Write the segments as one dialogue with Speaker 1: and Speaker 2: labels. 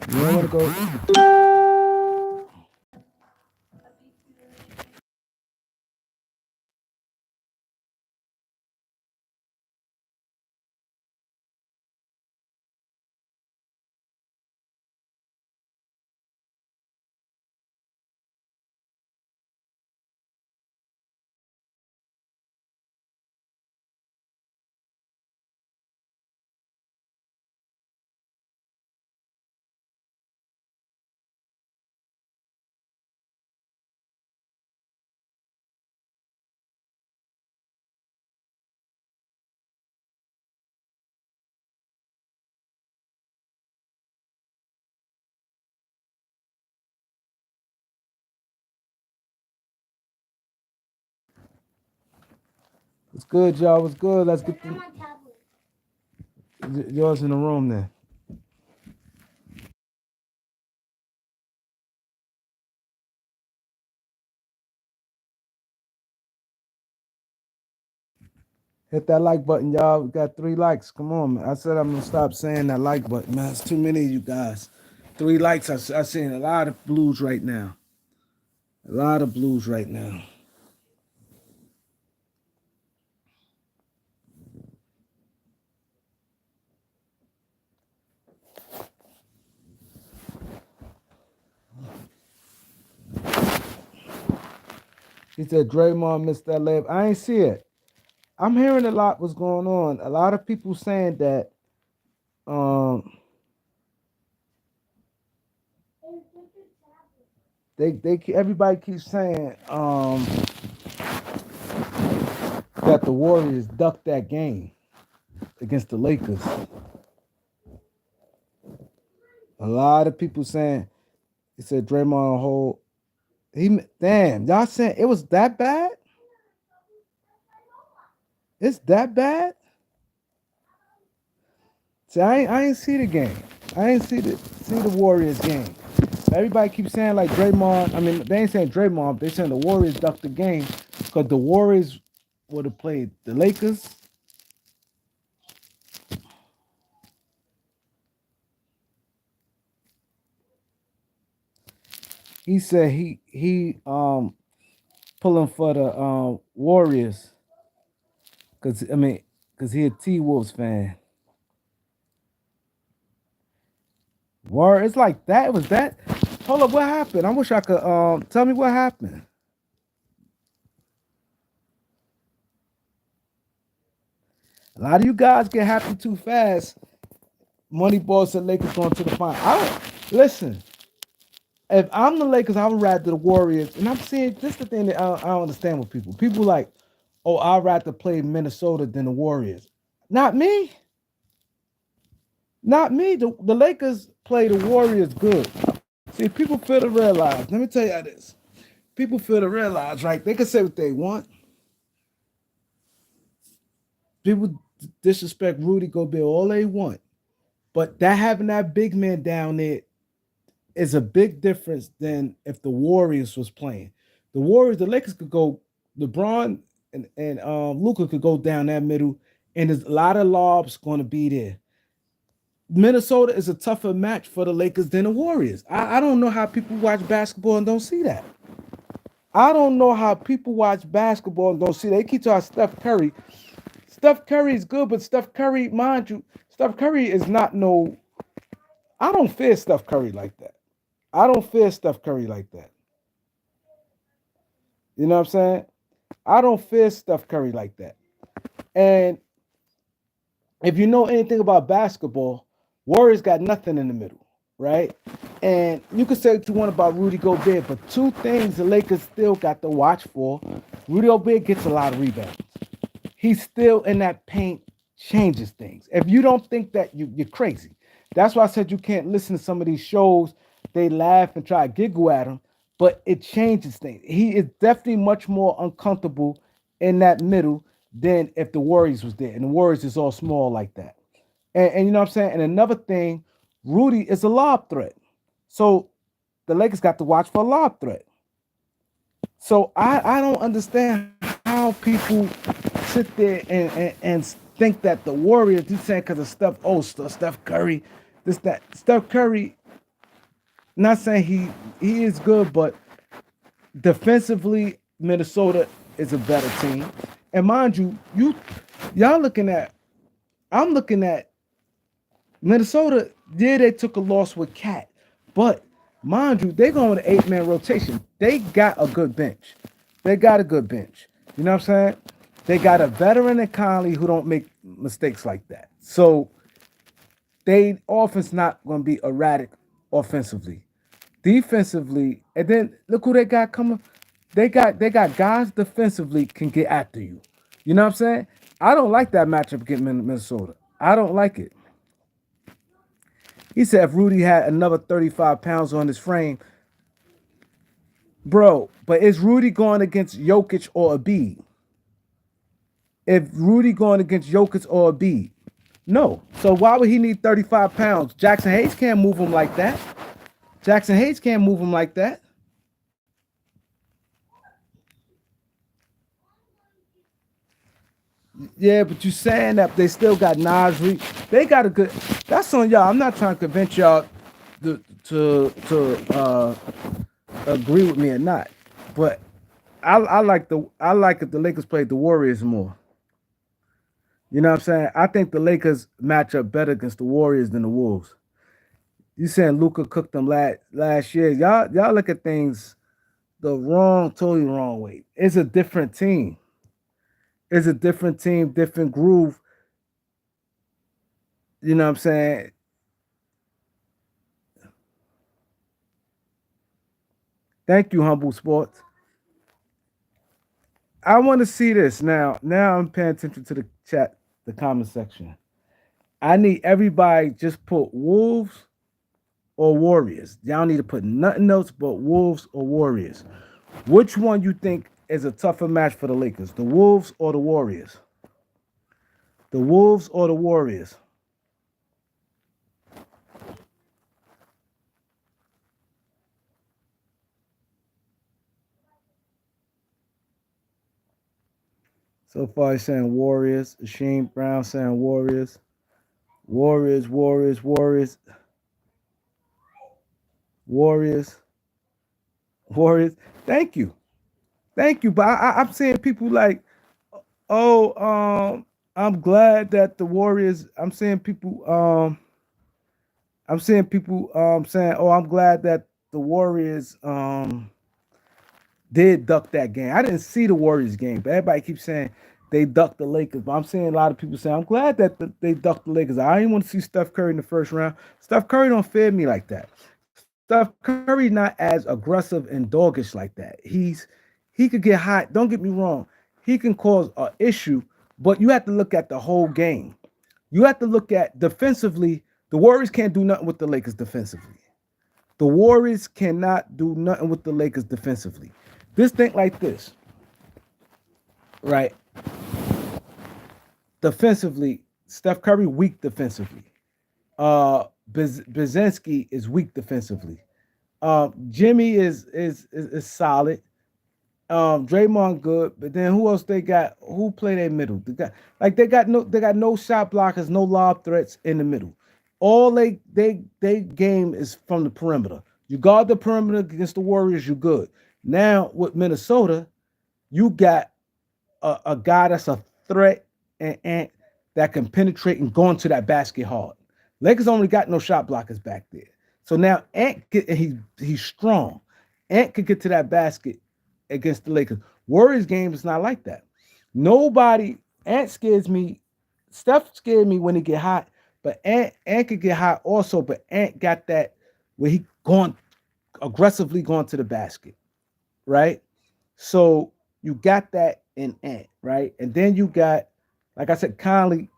Speaker 1: You don't want to go. What's good, y'all? What's good? Let's get yours in the room then. Hit that like button, y'all. We got 3 likes. Come on, man. I said I'm gonna stop saying that like button, man. It's too many of you guys. 3 likes. I seen a lot of blues right now. A lot of blues right now. He said Draymond missed that layup. I ain't see it. I'm hearing a lot what's going on. A lot of people saying that um they everybody keeps saying that the Warriors ducked that game against the Lakers. A lot of people saying he said Draymond on hold. Damn, y'all saying it was that bad? It's that bad? See, I ain't see the game. I ain't see the Warriors game. Everybody keeps saying like Draymond. I mean, they ain't saying Draymond. They saying the Warriors ducked the game because the Warriors would have played the Lakers. He said he pulling for the Warriors because he a T Wolves fan. War, it's like that. It was that. Hold up, what happened? I wish I could tell me what happened. A lot of you guys get happy too fast. Moneyball said Lakers going to the final. I don't listen. If I'm the Lakers, I would rather the Warriors. And I'm saying this is the thing that I don't understand with people. People like, oh, I'd rather play Minnesota than the Warriors. Not me. Not me. The Lakers play the Warriors good. See, people fail to realize. Let me tell you this. People fail to realize, right? They can say what they want. People disrespect Rudy Gobert all they want. But that having that big man down there is a big difference than if the Warriors was playing. The Warriors, the Lakers could go, LeBron and Luca could go down that middle, and there's a lot of lobs going to be there. Minnesota is a tougher match for the Lakers than the Warriors. I don't know how people watch basketball and don't see that. I don't know how people watch basketball and don't see that. They keep talking Steph Curry. Steph Curry is good, but Steph Curry, mind you, Steph Curry is not no. I don't fear Steph Curry like that. I don't fear Steph Curry like that. You know what I'm saying? I don't fear Steph Curry like that. And if you know anything about basketball, Warriors got nothing in the middle, right? And you could say what you want about Rudy Gobert, but two things the Lakers still got to watch for. Rudy Gobert gets a lot of rebounds. He's still in that paint, changes things. If you don't think that, you're crazy. That's why I said you can't listen to some of these shows. They laugh and try to giggle at him, but it changes things. He is definitely much more uncomfortable in that middle than if the Warriors was there. And the Warriors is all small like that. And you know what I'm saying? And another thing, Rudy is a lob threat. So the Lakers got to watch for a lob threat. So I don't understand how people sit there and think that the Warriors, you saying because of Steph, Steph Curry, this, that. Steph Curry Not saying he is good, but defensively, Minnesota is a better team. And mind you, y'all looking at I'm looking at Minnesota. Yeah, they took a loss with Cat, but mind you, they going to 8-man rotation. They got a good bench. They got a good bench. You know what I'm saying? They got a veteran in Conley who don't make mistakes like that. So they offense not going to be erratic offensively. Defensively, and then look who they got coming. They got guys defensively can get after you. You know what I'm saying? I don't like that matchup against Minnesota. I don't like it. He said if Rudy had another 35 pounds on his frame, bro. But is Rudy going against Jokic or Embiid? If Rudy going against Jokic or Embiid, no. So why would he need 35 pounds? Jackson Hayes can't move him like that. Jackson Hayes can't move him like that. Yeah, but you saying that they still got Nasri. They got a good. That's on y'all. I'm not trying to convince y'all to agree with me or not, but I like if the Lakers played the Warriors more. You know what I'm saying? I think the Lakers match up better against the Warriors than the Wolves. You saying Luca cooked them last year? Y'all look at things the totally wrong way. It's a different team. It's a different team, different groove. You know what I'm saying? Thank you, Humble Sports. I want to see this now. Now I'm paying attention to the chat, the comment section. I need everybody just put Wolves or Warriors. Y'all need to put nothing else but Wolves or Warriors. Which one you think is a tougher match for the Lakers? The Wolves or the Warriors? The Wolves or the Warriors? So far, he's saying Warriors. Shane Brown saying Warriors. Warriors, Warriors, Warriors, Warriors, Warriors. Thank you. Thank you. But I'm seeing people like, oh, I'm glad that the Warriors. I'm seeing people saying, oh, I'm glad that the Warriors did duck that game. I didn't see the Warriors game, but everybody keeps saying they ducked the Lakers. But I'm seeing a lot of people saying I'm glad that they ducked the Lakers. I didn't want to see Steph Curry in the first round. Steph Curry don't fear me like that. Steph Curry not as aggressive and doggish like that. He could get hot. Don't get me wrong. He can cause an issue, but you have to look at the whole game. You have to look at defensively. The Warriors can't do nothing with the Lakers defensively. The Warriors cannot do nothing with the Lakers defensively. Just think like this, right? Defensively, Steph Curry weak defensively. Brzezinski is weak defensively. Jimmy is solid. Draymond good, but then who else they got? Who play their middle? They got no shot blockers, no lob threats in the middle. All they game is from the perimeter. You guard the perimeter against the Warriors, you good. Now with Minnesota, you got a guy that's a threat and that can penetrate and go into that basket hard. Lakers only got no shot blockers back there. So now he's strong. Ant could get to that basket against the Lakers. Warriors game is not like that. Nobody Ant scares me. Steph scared me when he get hot, but Ant could get hot also. But Ant got that where he going aggressively going to the basket, right? So you got that in Ant, right? And then you got, like I said, Conley.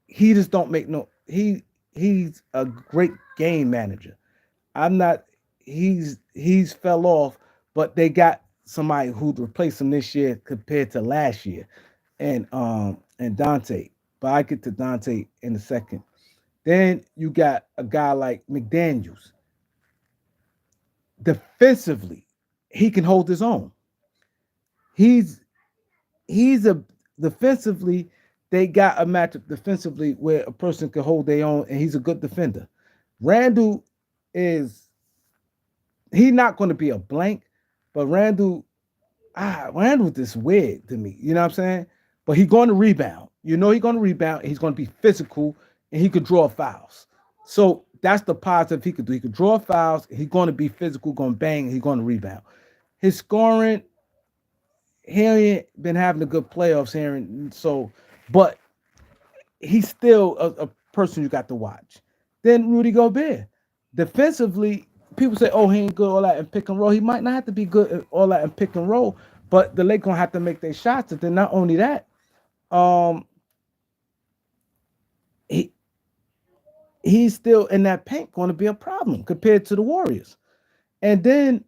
Speaker 1: He just don't make no. He's a great game manager. I'm not. He's fell off, but they got somebody who'd replace him this year compared to last year, and Dante. But I get to Dante in a second. Then you got a guy like McDaniel's. Defensively, he can hold his own. He's he's a defensively. They got a matchup defensively where a person can hold their own, and he's a good defender. Randall is. He's not going to be a blank, but Randall is weird to me. You know what I'm saying? But he's going to rebound. You know he's going to rebound. He's going to be physical, and he could draw fouls. So that's the positive he could do. He could draw fouls. He's going to be physical, going to bang. He's going to rebound. His scoring, he ain't been having a good playoffs here, and so, but he's still a person you got to watch. Then Rudy Gobert, defensively, people say, "Oh, he ain't good all that in pick and roll." He might not have to be good at all that in pick and roll, but the Lakers gonna have to make their shots. And then not only that, um, he he's still in that paint going to be a problem compared to the Warriors. And then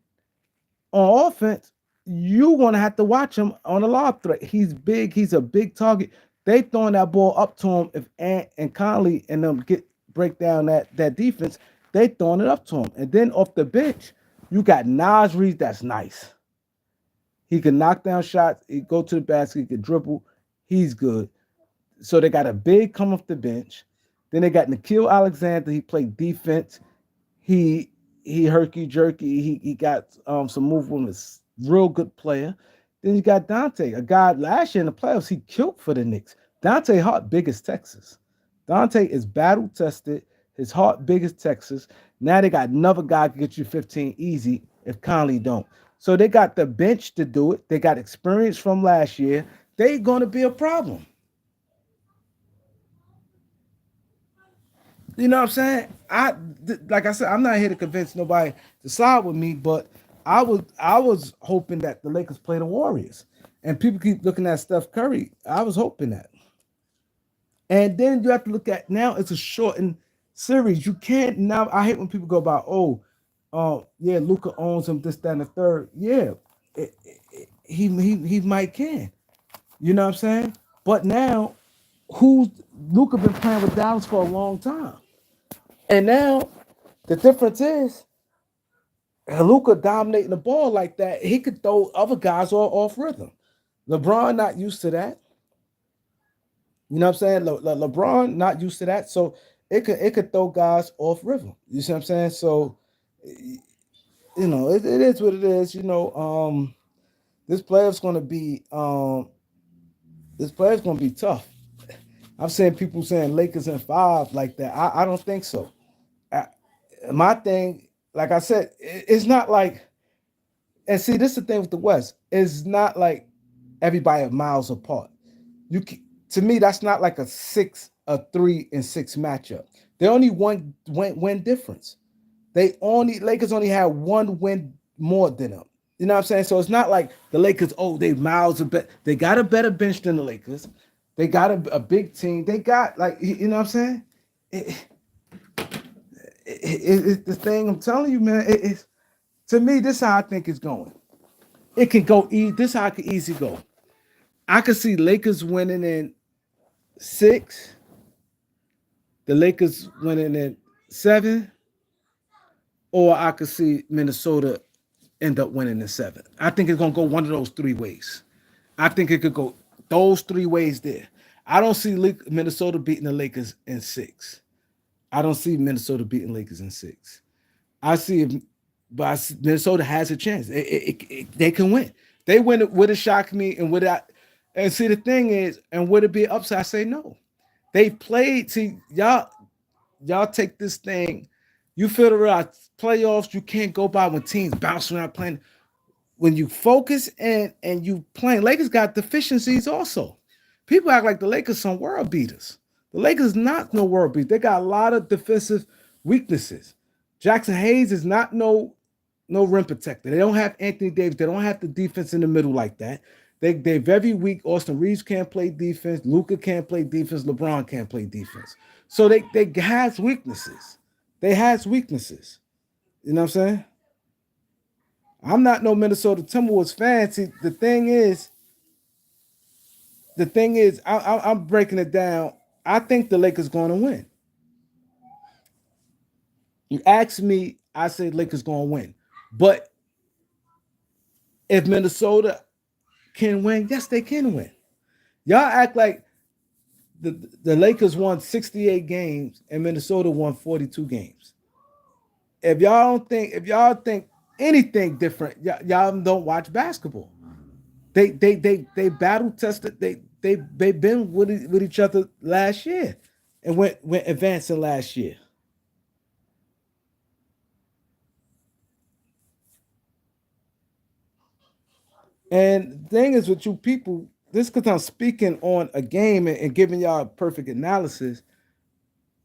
Speaker 1: on offense, you gonna have to watch him on the lob threat. He's big. He's a big target. They throwing that ball up to him. If Ant and Conley and them get break down that defense, they throwing it up to him. And then off the bench, you got Nas Reed. That's nice. He can knock down shots. He go to the basket. He can dribble. He's good. So they got a big come off the bench. Then they got Nikhil Alexander. He played defense. He he herky jerky. He got some movement. Real good player. Then you got Dante, a guy last year in the playoffs. He killed for the Knicks. Dante heart big as Texas. Dante is battle tested. His heart big as Texas. Now they got another guy who can get you 15 easy if Conley don't. So they got the bench to do it. They got experience from last year. They going to be a problem. You know what I'm saying? Like I said, I'm not here to convince nobody to side with me, but I was hoping that the Lakers play the Warriors. And people keep looking at Steph Curry. I was hoping that. And then you have to look at now it's a shortened series. You can't now. I hate when people go about, yeah, Luca owns him, this, that, and the third. Yeah, he might can. You know what I'm saying? But now, who's Luca been playing with Dallas for a long time, and now the difference is Luca dominating the ball like that. He could throw other guys off rhythm. LeBron not used to that. You know what I'm saying? LeBron not used to that, so it could throw guys off rhythm. You see what I'm saying? So it is what it is. This player's gonna be tough. I've seen people saying Lakers in five like that. I don't think so. I, my thing, like I said, it's not like. And see, this is the thing with the West. It's not like everybody are miles apart. You can, to me, that's not like a 3-6 matchup. They only win difference. Lakers only had one win more than them. You know what I'm saying? So it's not like the Lakers, they miles a bit. They got a better bench than the Lakers. They got a big team. They got like, you know what I'm saying? It's the thing I'm telling you, man. It's to me, this is how I think it's going. It can go. This is how it can easily go. I could see Lakers winning in 6, the Lakers winning in 7, or I could see Minnesota end up winning in 7. I think it's gonna go one of those 3 ways. I think it could go those 3 ways there. I don't see Minnesota beating the Lakers in 6. I don't see Minnesota beating Lakers in 6. I see if, but Minnesota has a chance. They can win. They win it. Would it shock me? And would I? And see, the thing is, and would it be upside? I say no. They played. See, y'all take this thing. You feel the playoffs. You can't go by when teams bounce around playing. When you focus and you playing, Lakers got deficiencies also. People act like the Lakers some world beaters. The Lakers not no world beaters. They got a lot of defensive weaknesses. Jackson Hayes is not no rim protector. They don't have Anthony Davis. They don't have the defense in the middle like that. They're very weak. Austin Reeves can't play defense. Luka can't play defense. LeBron can't play defense. So they has weaknesses. They has weaknesses. You know what I'm saying? I'm not no Minnesota Timberwolves fan. See, the thing is, I'm breaking it down. I think the Lakers going to win. You ask me, I say Lakers going to win. But if Minnesota can win, yes, they can win. Y'all act like the Lakers won 68 games and Minnesota won 42 games. If y'all think anything different, y'all don't watch basketball. They battle tested. They've been with each other last year, and went advancing last year. And the thing is with you people, this because I'm speaking on a game and giving y'all a perfect analysis.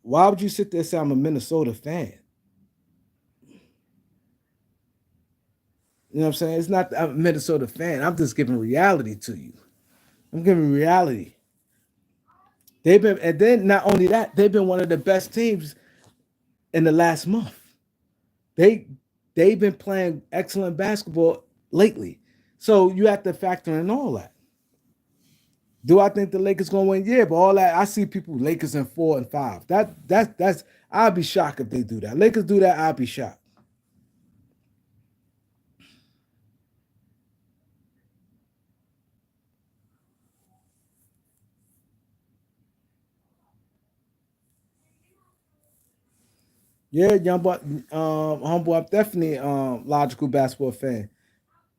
Speaker 1: Why would you sit there and say I'm a Minnesota fan? You know what I'm saying? It's not that I'm a Minnesota fan. I'm just giving reality to you. I'm giving reality. They've been, and then not only that, they've been one of the best teams in the last month. They they've been playing excellent basketball lately. So you have to factor in all that. Do I think the Lakers gonna win? Yeah, but all that I see people Lakers in 4 and 5. That's I'd be shocked if they do that. Lakers do that, I'd be shocked. Yeah, young boy, humble. I'm definitely logical basketball fan.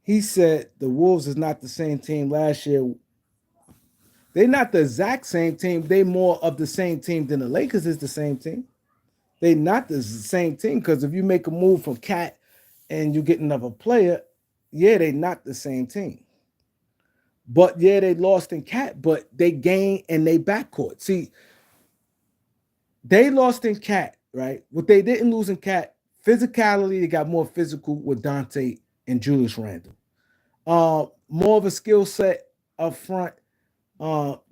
Speaker 1: He said the Wolves is not the same team last year. They're not the exact same team. They more of the same team than the Lakers is the same team. They not the same team because if you make a move from Cat and you get another player, yeah, they not the same team. But yeah, they lost in Cat, but they gained in they backcourt. See, they lost in Cat, right? What they didn't lose in Cat, physicality, they got more physical with Dante and Julius Randle. More of a skill set up front.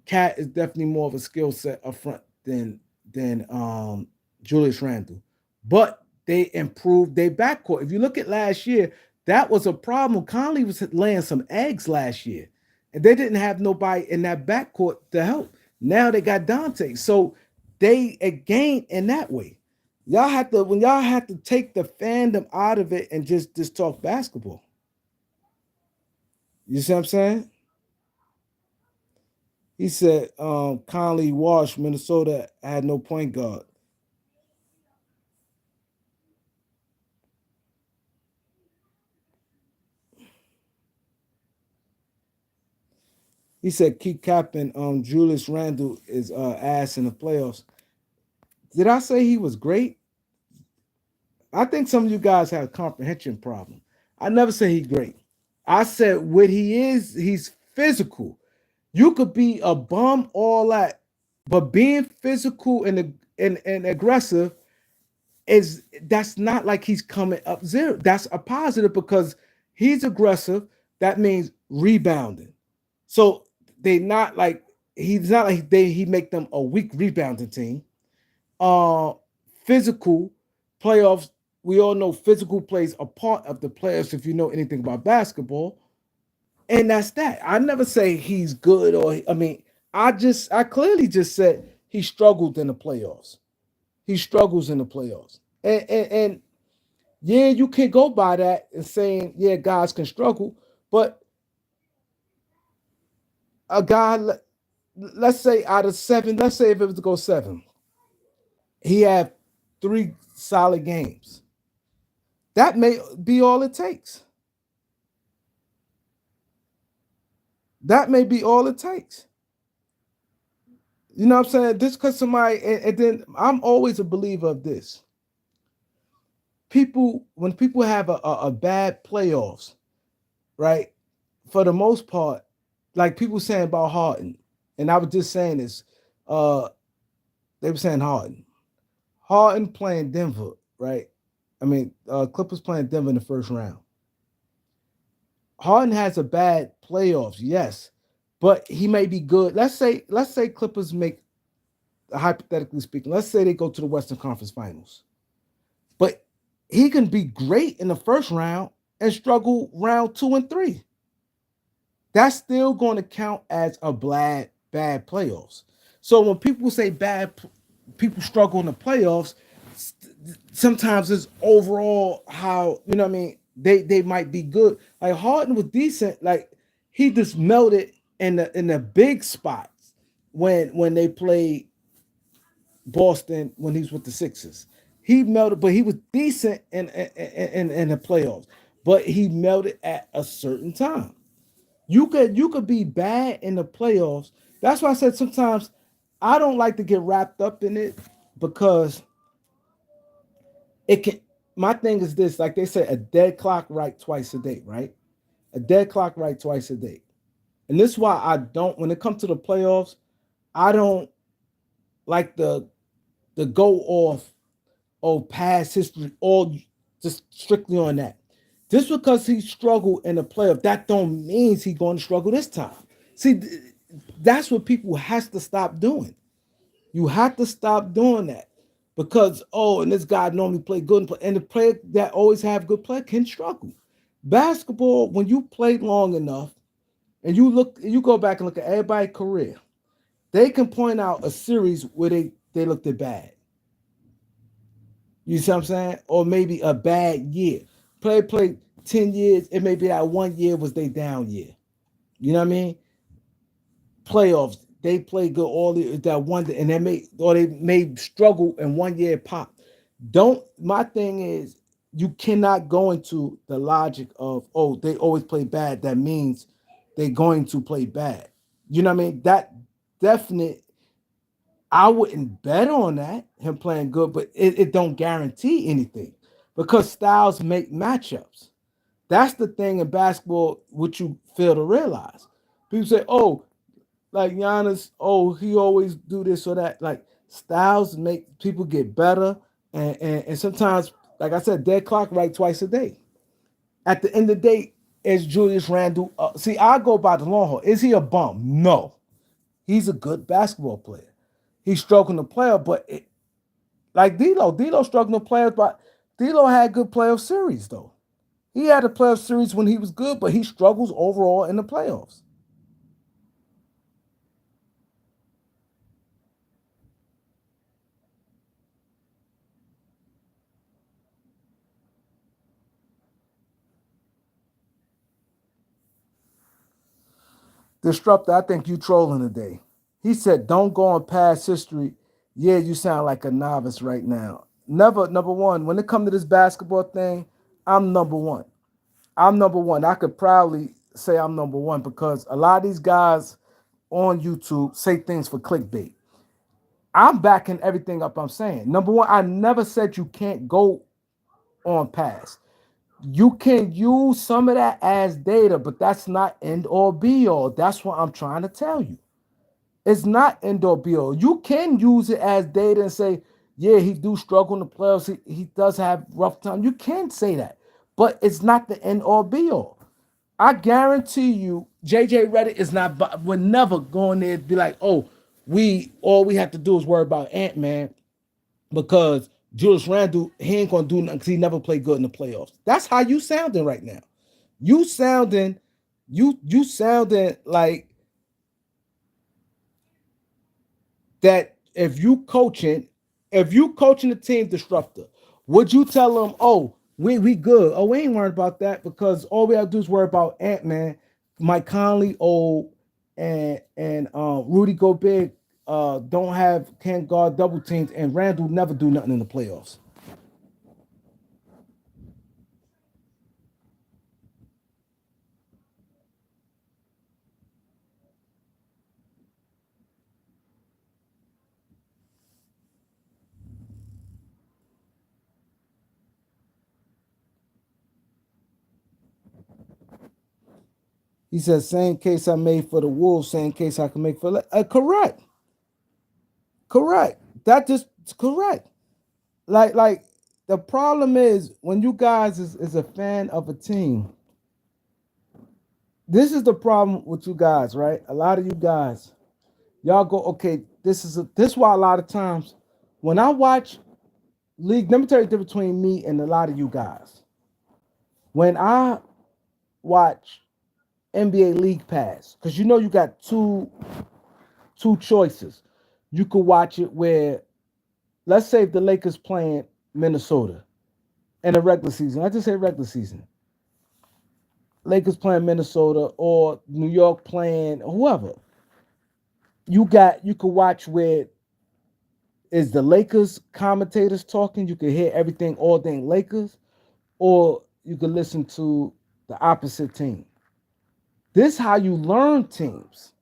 Speaker 1: Cat is definitely more of a skill set up front than Julius Randle. But they improved their backcourt. If you look at last year, that was a problem. Conley was laying some eggs last year, and they didn't have nobody in that backcourt to help. Now they got Dante, so they gained in that way. Y'all have to when y'all have to take the fandom out of it and just talk basketball. You see what I'm saying? He said Conley Walsh, Minnesota had no point guard. He said keep capping Julius Randle is ass in the playoffs. Did I say he was great? I think some of you guys have a comprehension problem. I never said he's great. I said what he is, he's physical. You could be a bum, all that, but being physical and aggressive is that's not like he's coming up zero. That's a positive because he's aggressive. That means rebounding. So they not like he's not like he make them a weak rebounding team. Uh Physical playoffs. We all know physical plays a part of the playoffs if you know anything about basketball. And that's that. I never say he's good or I mean, I clearly just said he struggled in the playoffs. He struggles in the playoffs. And yeah, you can go by that and saying, yeah, guys can struggle, but a guy, let's say out of seven, let's say if it was to go seven, he had three solid games. That may be all it takes. That may be all it takes. You know what I'm saying? This because somebody, and then I'm always a believer of this. When people have a bad playoffs, right? For the most part, like people saying about Harden, and I was just saying this, uh, they were saying Harden. Harden playing Denver, right? I mean, Clippers playing Denver in the first round. Harden has a bad playoffs, yes, but he may be good. Let's say Clippers make, hypothetically speaking, let's say they go to the Western Conference Finals, but he can be great in the first round and struggle round two and three. That's still going to count as a bad playoffs. So when people say people struggle in the playoffs, sometimes it's overall how you know what I mean they might be good. Like Harden was decent, like he just melted in the big spots when they played Boston when he was with the Sixers. He melted, but he was decent in the playoffs. but he melted at a certain time. You could be bad in the playoffs. That's why I said sometimes I don't like to get wrapped up in it because it can. My thing is this, like they say, a dead clock right twice a day, right? A dead clock right twice a day, and this is why I don't. When it comes to the playoffs, I don't like the go off past history, all just strictly on that. Just because he struggled in the playoff, that don't means he going to struggle this time. See, that's what people has to stop doing. You have to stop doing that because and this guy normally play good, and the player that always have good play can struggle. Basketball, when you play long enough, and you go back and look at everybody's career, they can point out a series where they looked at bad. You see what I'm saying? Or maybe a bad year. Play 10 years, it may be that one year was they down year. You know what I mean? Playoffs, they play good all that one and they may struggle in one year pop. Don't My thing is you cannot go into the logic of they always play bad. That means they're going to play bad. You know what I mean? That definite I wouldn't bet on that, him playing good, but it don't guarantee anything because styles make matchups. That's the thing in basketball, which you fail to realize. People say, like Giannis, he always do this or that. Like styles make people get better. And sometimes, like I said, dead clock right twice a day. At the end of the day, is Julius Randle. See, I go by the long haul. Is he a bum? No. He's a good basketball player. He's struggling to play, but like D'Lo struggling to play, but D'Lo had good playoff series though. He had a playoff series when he was good, but he struggles overall in the playoffs. Disruptor, I think you trolling today. He said, "Don't go on past history." Yeah, you sound like a novice right now. Never number one. When it comes to this basketball thing, I'm number one. I'm number one. I could proudly say I'm number one because a lot of these guys on YouTube say things for clickbait. I'm backing everything up I'm saying. Number one, I never said you can't go on past. You can use some of that as data, but that's not end all be all. That's what I'm trying to tell you. It's not end all be all. You can use it as data and say, yeah, he do struggle in the playoffs. He does have rough time. You can say that, but it's not the end all be all. I guarantee you, JJ Reddick is not. Would never go in there and be like, we all we have to do is worry about Ant-Man because Julius Randle, he ain't gonna do nothing because he never played good in the playoffs. That's how you sounding right now. You sounding, you sounding like that if you coaching the team disruptor, would you tell them, we good. We ain't worried about that because all we have to do is worry about Ant-Man, Mike Conley, and Rudy Gobert don't have can't guard double teams, and Randall never do nothing in the playoffs. He says, same case I made for the Wolves, same case I can make for correct. Correct. That just correct. Like the problem is when you guys is a fan of a team, this is the problem with you guys, right? A lot of you guys, y'all go, okay, this is why a lot of times when I watch league, let me tell you the difference between me and a lot of you guys. When I watch NBA League Pass, because you know you got two choices. You could watch it where, let's say if the Lakers playing Minnesota in the regular season. I just say regular season. Lakers playing Minnesota or New York playing whoever. You could watch where is the Lakers commentators talking. You can hear everything all day Lakers, or you could listen to the opposite team. This how you learn teams.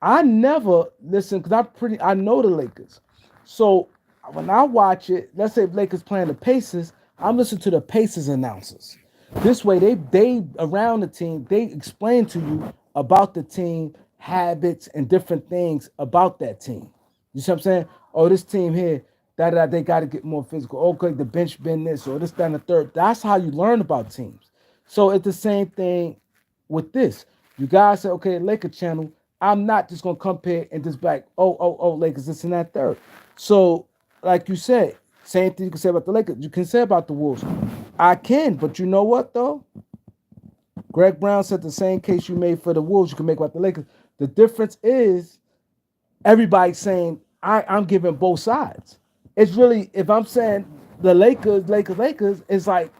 Speaker 1: I never listen because I know the Lakers. So when I watch it, let's say Lakers playing the Pacers, I'm listening to the Pacers announcers. This way they around the team, they explain to you about the team, habits, and different things about that team. You see what I'm saying? Oh, this team here, that they got to get more physical. Okay, the bench been this or this, that, and the third. That's how you learn about teams. So it's the same thing with this. You guys say, okay, Laker channel, I'm not just gonna compare and just back, Lakers, this and that third. So, like you said, same thing you can say about the Lakers, you can say about the Wolves. I can, but you know what though? Greg Brown said the same case you made for the Wolves, you can make about the Lakers. The difference is everybody's saying I'm giving both sides. It's really if I'm saying the Lakers, it's like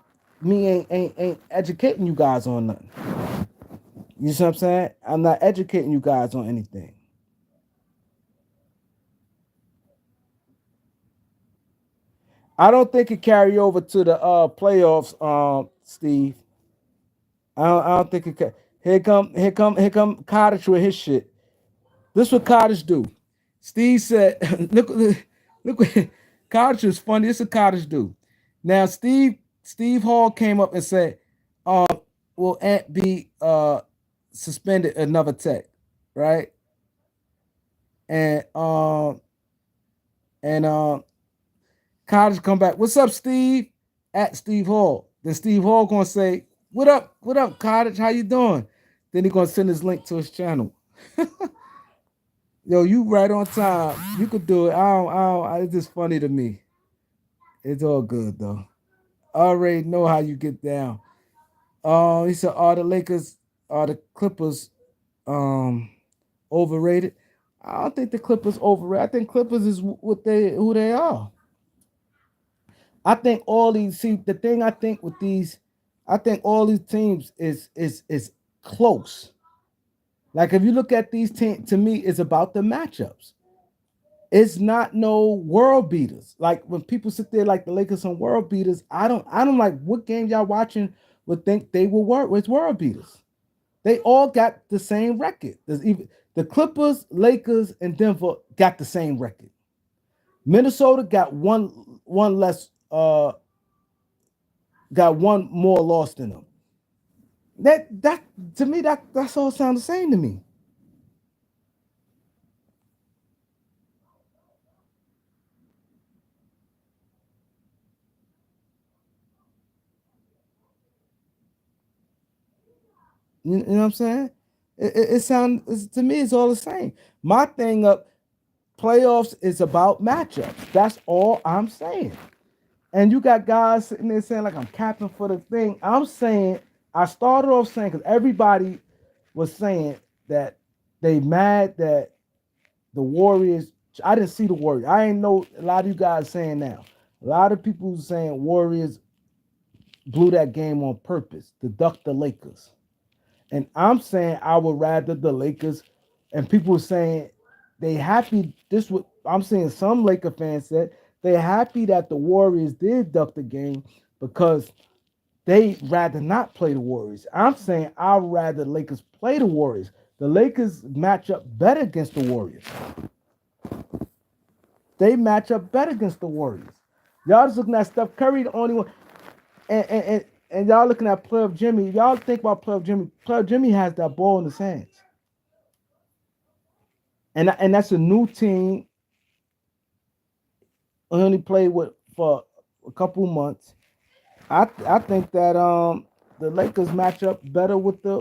Speaker 1: me ain't educating you guys on nothing. You see what I'm saying? I'm not educating you guys on anything. I don't think it carry over to the playoffs, Steve. I don't think it can. Here come Cottage with his shit. This what Cottage do. Steve said, look what Cottage is funny. This is what Cottage do. Now Steve Hall came up and said, will Ant be suspended another tech, right? And and Cottage come back. What's up, Steve? At Steve Hall. Then Steve Hall gonna say, "What up? What up, Cottage? How you doing?" Then he gonna send his link to his channel. Yo, you right on time. You could do it. It's just funny to me. It's all good though. I already know how you get down. He said, are the Clippers overrated?" I don't think the Clippers overrated. I think Clippers is what they who they are. I think all these see the thing I think with these, I think all these teams is close. Like if you look at these teams, to me, it's about the matchups. It's not no world beaters. Like when people sit there like the Lakers on world beaters, I don't like what game y'all watching would think they will work with world beaters. They all got the same record. There's even the Clippers, Lakers, and Denver got the same record. Minnesota got one less got one more loss than them. That to me that's all sound the same to me. You know what I'm saying? It sounds to me it's all the same. My thing up playoffs is about matchups. That's all I'm saying. And you got guys sitting there saying like I'm capping for the thing. I'm saying I started off saying because everybody was saying that they mad that the Warriors. I didn't see the Warriors. I ain't know a lot of you guys saying now. A lot of people saying Warriors blew that game on purpose to duck the Lakers. And I'm saying I would rather the Lakers. And people saying they happy. This what I'm saying. Some Laker fans said they happy that the Warriors did duck the game because they rather not play the Warriors. I'm saying I'd rather the Lakers play the Warriors. The Lakers match up better against the Warriors. They match up better against the Warriors. Y'all just looking at Steph Curry, the only one, and y'all looking at playoff Jimmy. Y'all think about playoff Jimmy. Playoff Jimmy has that ball in his hands, and that's a new team. He only played with for a couple months. I think that the Lakers match up better with the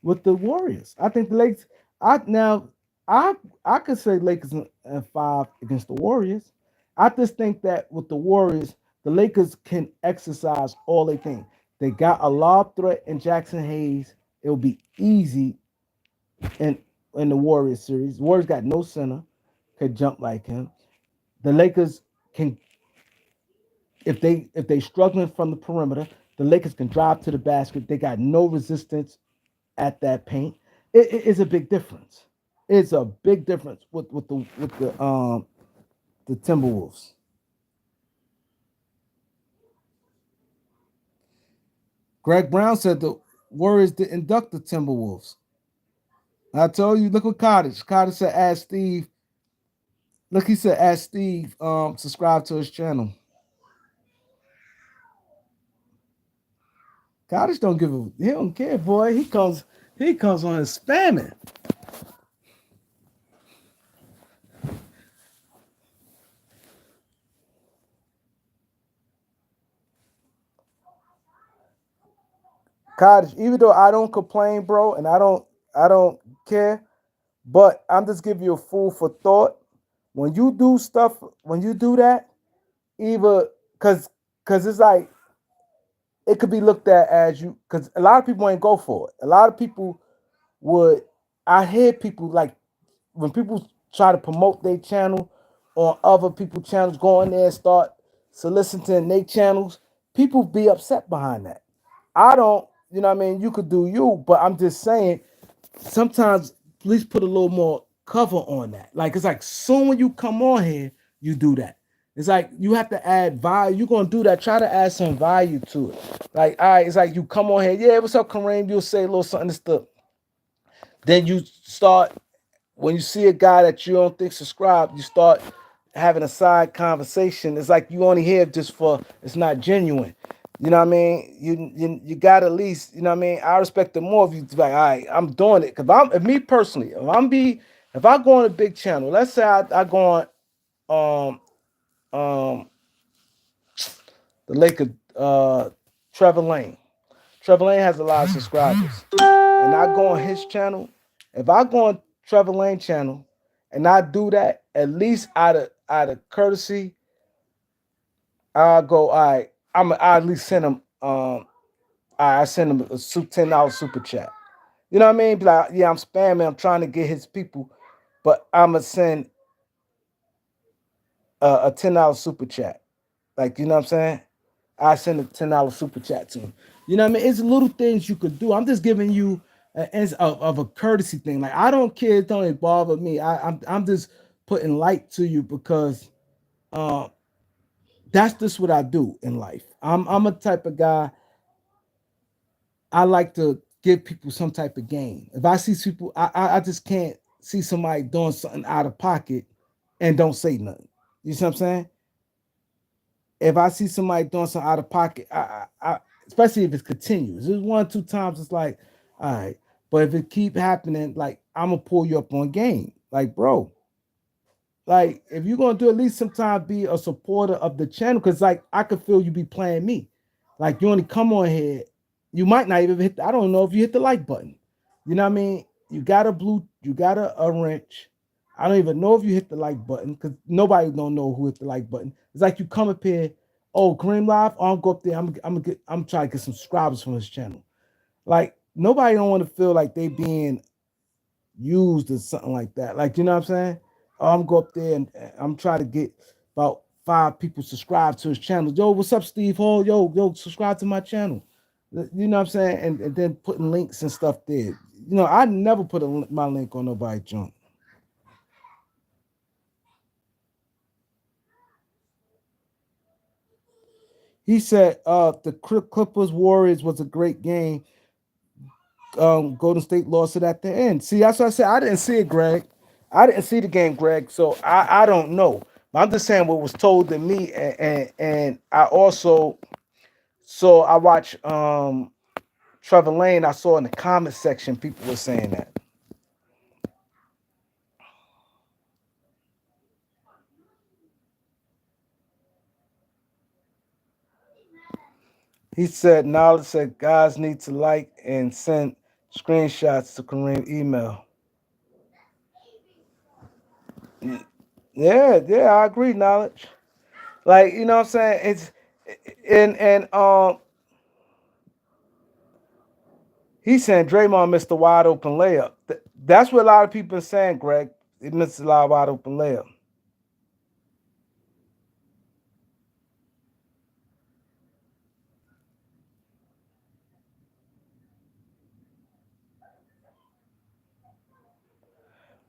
Speaker 1: Warriors. I think the Lakers. I I could say Lakers in five against the Warriors. I just think that with the Warriors, the Lakers can exercise all they think. They got a lob threat in Jackson Hayes. It'll be easy in in the Warriors series. The Warriors got no center, could jump like him. The Lakers can if they struggling from the perimeter, the Lakers can drive to the basket. They got no resistance at that paint. It is a big difference. It's a big difference with the Timberwolves. Greg Brown said the Warriors didn't induct the Timberwolves. I told you, look what Cottage. Cottage said, ask Steve. Look, he said, ask Steve, subscribe to his channel. Cottage don't give a, he don't care, boy. He comes on his spamming. Cottage, even though I don't complain, bro, and I don't care, but I'm just giving you a food for thought. When you do stuff, when you do that, either because it's like it could be looked at as you because a lot of people ain't go for it. A lot of people would I hear people like when people try to promote their channel on other people's channels, go in there and start soliciting their channels, people be upset behind that. I don't, you know what I mean? You could do you, but I'm just saying sometimes please put a little more cover on that. Like it's like soon when you come on here, you do that. It's like you have to add value. You're gonna do that. Try to add some value to it. Like, all right, it's like you come on here. Yeah, what's up, Kareem? You'll say a little something. This stuff. Then you start when you see a guy that you don't think subscribe. You start having a side conversation. It's like you only here just for it's not genuine. You know what I mean? You got at least, you know what I mean? I respect it more if you like, all right, I'm doing it. Cause if me personally, if I go on a big channel, let's say I go on um the Laker Trevor Lane. Trevor Lane has a lot of subscribers. And I go on his channel. If I go on Trevor Lane channel and I do that, at least out of courtesy, I'll go, all right, I at least send him I send him a $10 super chat. You know what I mean? Be like, yeah, I'm spamming. I'm trying to get his people, but I'ma send a $10 super chat. Like, you know what I'm saying? I send a $10 super chat to him. You know what I mean? It's little things you could do. I'm just giving you of a courtesy thing. Like I don't care. It don't bother me. I'm just putting light to you because uh, that's just what I do in life. I'm a type of guy. I like to give people some type of game. If I see people, I just can't see somebody doing something out of pocket and don't say nothing. You see what I'm saying? If I see somebody doing something out of pocket, especially if it's continuous, it's one, two times, it's like, all right. But if it keep happening, like I'm gonna pull you up on game. Like, bro, like if you're gonna do at least sometimes be a supporter of the channel, because like I could feel you be playing me. Like you only come on here, you might not even hit. I don't know if you hit the like button. You know what I mean? You got a wrench. I don't even know if you hit the like button because nobody don't know who hit the like button. It's like you come up here, oh Kareem Live, I'll go up there. I'm trying to get some subscribers from his channel. Like nobody don't want to feel like they being used or something like that. Like, you know what I'm saying? Oh, I'm go up there and I'm trying to get about 5 people subscribed to his channel. Yo, what's up, Steve Hall? Yo, subscribe to my channel. You know what I'm saying? And then putting links and stuff there. You know, I never put my link on nobody's junk. He said the Clippers Warriors was a great game. Golden State lost it at the end. See, that's what I said. I didn't see it, Greg. I didn't see the game, Greg. So I don't know. I'm just saying what was told to me, and I also I watched Trevor Lane. I saw in the comment section people were saying that. He said Knowledge said guys need to like and send screenshots to Kareem email. Yeah, I agree, Knowledge. Like, you know what I'm saying? It's and he's saying Draymond missed a wide open layup. That's what a lot of people are saying, Greg. He missed a lot of wide open layup.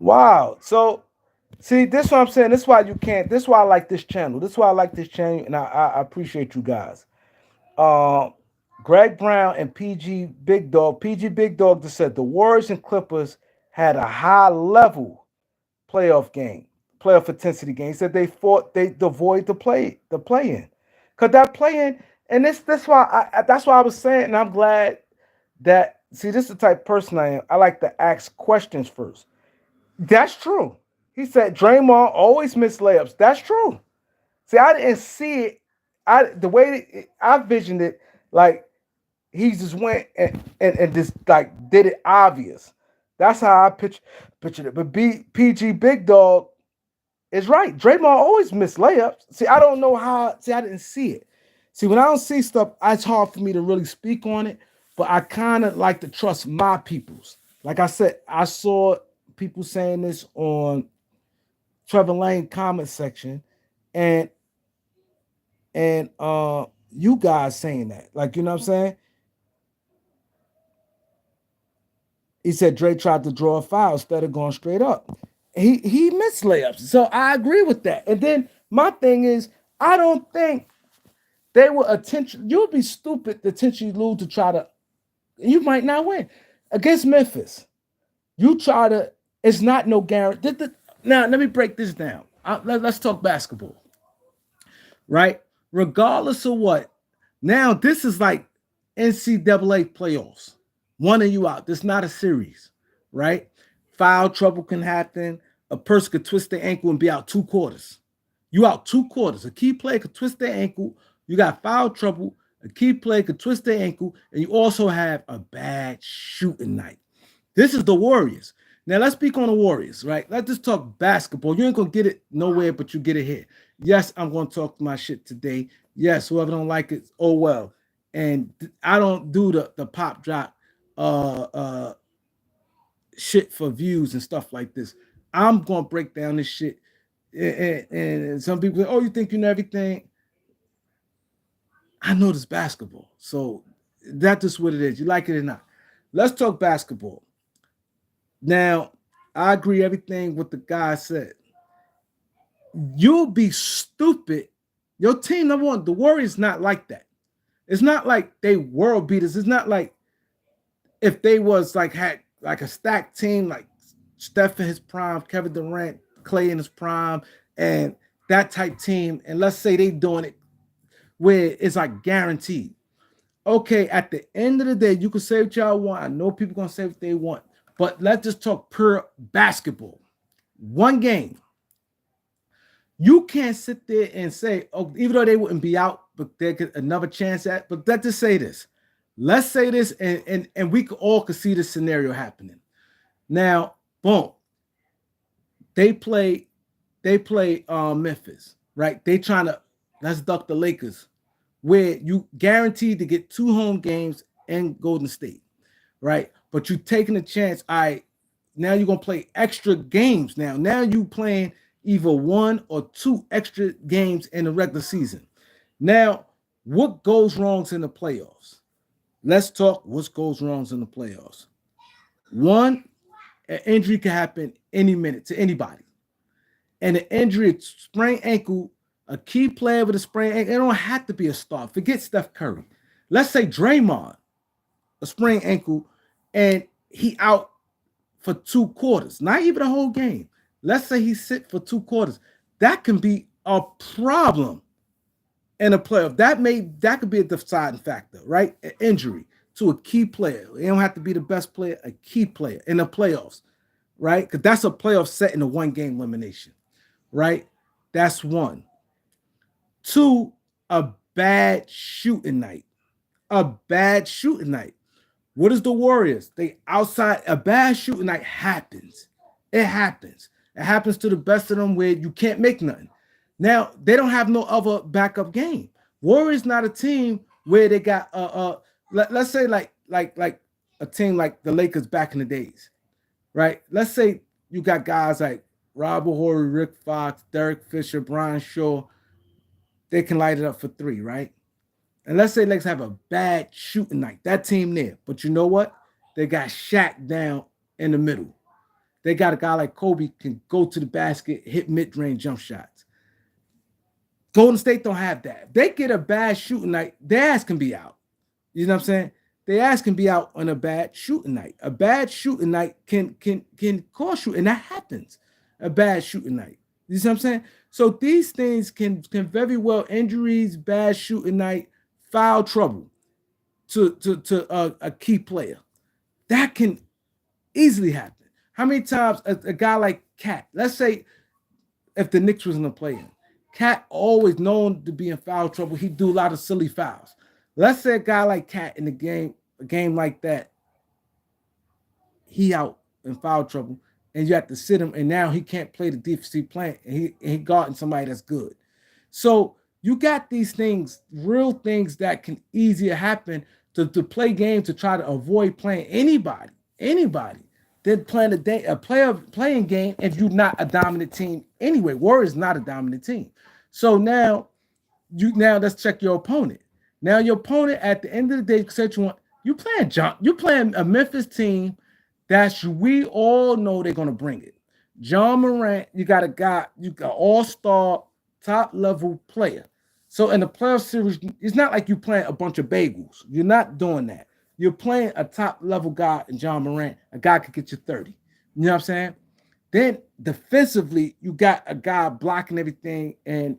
Speaker 1: Wow. So see, this is what I'm saying. This is why you can't. This is why I like this channel. This is why I like this channel, and I appreciate you guys. Uh, Greg Brown and PG Big Dog. PG Big Dog just said the Warriors and Clippers had a high level playoff game, playoff intensity game. He said they fought, they avoid the play in, cause that play in, and that's why I was saying, and I'm glad that see this is the type of person I am. I like to ask questions first. That's true. He said Draymond always missed layups. That's true. See, I didn't see it. The way I visioned it, like he just went and just like did it obvious. That's how I pictured it. But PG Big Dog is right. Draymond always missed layups. See, I don't know how. See, I didn't see it. See, when I don't see stuff, it's hard for me to really speak on it. But I kind of like to trust my peoples. Like I said, I saw people saying this on Trevor Lane comment section, and you guys saying that. Like, you know what I'm saying? He said Dre tried to draw a foul instead of going straight up. He missed layups. So I agree with that. And then my thing is, I don't think they were attention. You would be stupid to intentionally lose to try to, you might not win. Against Memphis, you try to, it's not no guarantee. Now, let me break this down. Let's talk basketball, right? Regardless of what, now this is like NCAA playoffs. One of you out. This is not a series, right? Foul trouble can happen. A person could twist their ankle and be out 2 quarters. You out 2 quarters. A key player could twist their ankle. You got foul trouble. A key player could twist their ankle, and you also have a bad shooting night. This is the Warriors. Now let's speak on the Warriors, right? Let's just talk basketball. You ain't gonna get it nowhere, but you get it here. Yes, I'm gonna talk my shit today. Yes, whoever don't like it, oh well. And I don't do the pop drop uh uh shit for views and stuff like this. I'm gonna break down this shit. And some people say, oh, you think you know everything? I know this basketball. So that's just what it is. You like it or not. Let's talk basketball. Now, I agree everything what the guy said. You'll be stupid. Your team, number one, the Warriors not like that. It's not like they world beaters. It's not like if they was like had like a stacked team, like Steph in his prime, Kevin Durant, Clay in his prime, and that type team. And let's say they doing it where it's like guaranteed. Okay, at the end of the day, you can say what y'all want. I know people gonna say what they want, but let's just talk pure basketball. One game. You can't sit there and say, oh, even though they wouldn't be out, but they get another chance at. But let's just say this. Let's say this, and we all could see this scenario happening. Now, boom. They play Memphis, right? They trying to let's duck the Lakers, where you guaranteed to get 2 home games in Golden State, right? But you taking a chance. Now you're gonna play extra games. Now you playing either 1 or 2 extra games in the regular season. Now, what goes wrong in the playoffs? Let's talk what goes wrong in the playoffs. One, an injury can happen any minute to anybody. And an injury, a sprained ankle, a key player with a sprained ankle, it don't have to be a star. Forget Steph Curry. Let's say Draymond, a sprained ankle, and he out for 2 quarters, not even a whole game. Let's say he sit for 2 quarters. That can be a problem in a playoff. That could be a deciding factor, right? An injury to a key player. It don't have to be the best player, a key player in the playoffs, right? Because that's a playoff set in a 1 game elimination, right? That's one. Two, a bad shooting night. A bad shooting night. What is the Warriors? They outside a bad shooting night happens. It happens. It happens to the best of them where you can't make nothing. Now they don't have no other backup game. Warriors not a team where they got let's say like a team like the Lakers back in the days, right? Let's say you got guys like Robert Horry, Rick Fox, Derek Fisher, Brian Shaw. They can light it up for 3, right? And let's say Lakers have a bad shooting night. That team there. But you know what? They got Shaq down in the middle. They got a guy like Kobe can go to the basket, hit mid-range jump shots. Golden State don't have that. If they get a bad shooting night, their ass can be out. You know what I'm saying? They ass can be out on a bad shooting night. A bad shooting night can cost you, and that happens. A bad shooting night. You see what I'm saying? So these things can very well injuries, bad shooting night, foul trouble to a key player. That can easily happen. How many times a guy like Cat, let's say if the Knicks was in the play-in, Cat always known to be in foul trouble. He do a lot of silly fouls. Let's say a guy like Cat in the game, a game like that, he out in foul trouble, and you have to sit him, and now he can't play the defense he playing, and he guarding somebody that's good. So you got these things, real things that can easier happen to play games to try to avoid playing anybody, than playing playing game if you're not a dominant team anyway. Warriors not a dominant team. So now let's check your opponent. Now your opponent at the end of the day, said you playing a Memphis team that we all know they're gonna bring it. John Morant, you got a guy, you got all-star, top-level player. So in the playoff series, it's not like you playing a bunch of bagels. You're not doing that. You're playing a top-level guy in John Morant. A guy could get you 30. You know what I'm saying? Then defensively, you got a guy blocking everything and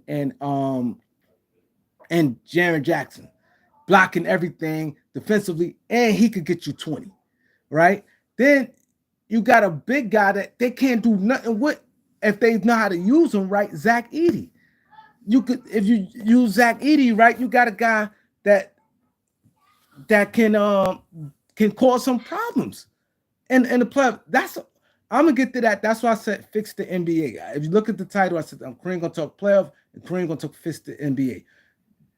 Speaker 1: Jaren Jackson blocking everything defensively, and he could get you 20, right? Then you got a big guy that they can't do nothing with if they know how to use him right, Zach Edey. You could, if you use Zach Edey right, you got a guy that can cause some problems and the playoff. I'm gonna get to that. That's why I said fix the NBA. If you look at the title, I said Kareem gonna talk playoff and Kareem gonna talk fix the NBA.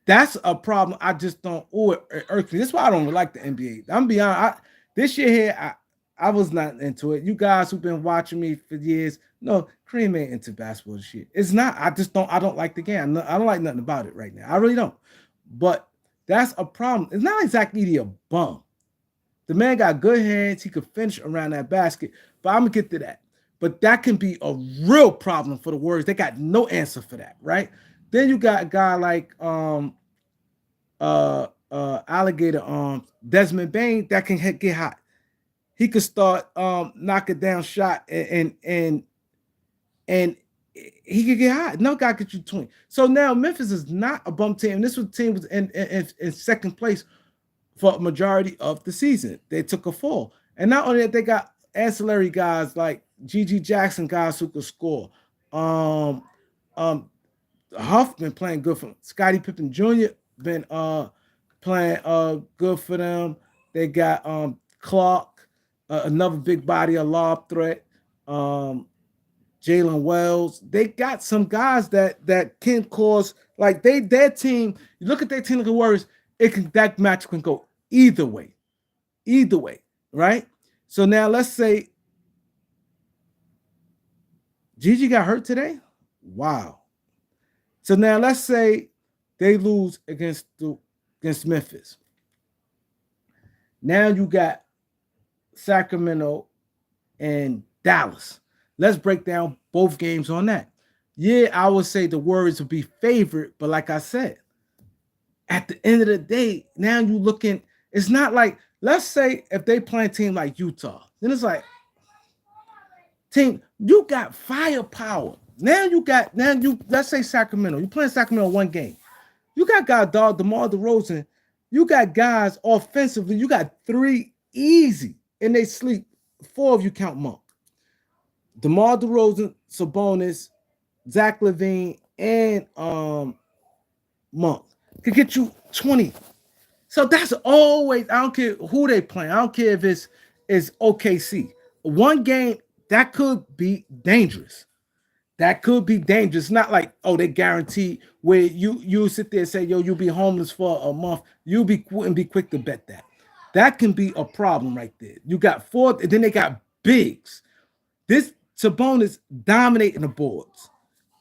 Speaker 1: That's a problem. I just don't. Oh, it irks me. That's why I don't like the NBA. I'm beyond. This year here, I was not into it. You guys who've been watching me for years, no, Kareem ain't into basketball shit. It's not. I just don't. I don't like the game. I don't like nothing about it right now. I really don't. But that's a problem. It's not exactly a bum. The man got good hands. He could finish around that basket. But I'm gonna get to that. But that can be a real problem for the Warriors. They got no answer for that, right? Then you got a guy like alligator arms, Desmond Bain, that can get hot. He could start knocking down shot and he could get hot. No guy could you 20. So now Memphis is not a bum team. This was team was in second place for a majority of the season. They took a fall. And not only that, they got ancillary guys like G.G. Jackson, guys who could score. Huff been playing good for them. Scottie Pippen Jr. been playing good for them. They got Clark, another big body, a lob threat. Jalen Wells. They got some guys that can cause, like their team. You look at their team like the Warriors, that match can go either way, right? So now let's say Gigi got hurt today. Wow. So now let's say they lose against Memphis. Now you got Sacramento and Dallas. Let's break down both games on that. Yeah, I would say the Warriors would be favored, but like I said, at the end of the day, now you looking, it's not like, let's say if they play a team like Utah, then it's like, team, you got firepower. Let's say Sacramento, you playing Sacramento one game. You got guys, DeMar DeRozan, you got guys offensively, you got 3 easy, and they sleep. 4 of you count Monk. DeMar DeRozan, Sabonis, Zach LaVine, and Monk could get you 20. So that's always, I don't care who they playing. I don't care if it's OKC. One game, that could be dangerous. That could be dangerous. It's not like, oh, they guarantee where you sit there and say, yo, you'll be homeless for a month. You'll be quick to bet that. That can be a problem right there. You got 4, and then they got bigs. This Sabonis dominating the boards.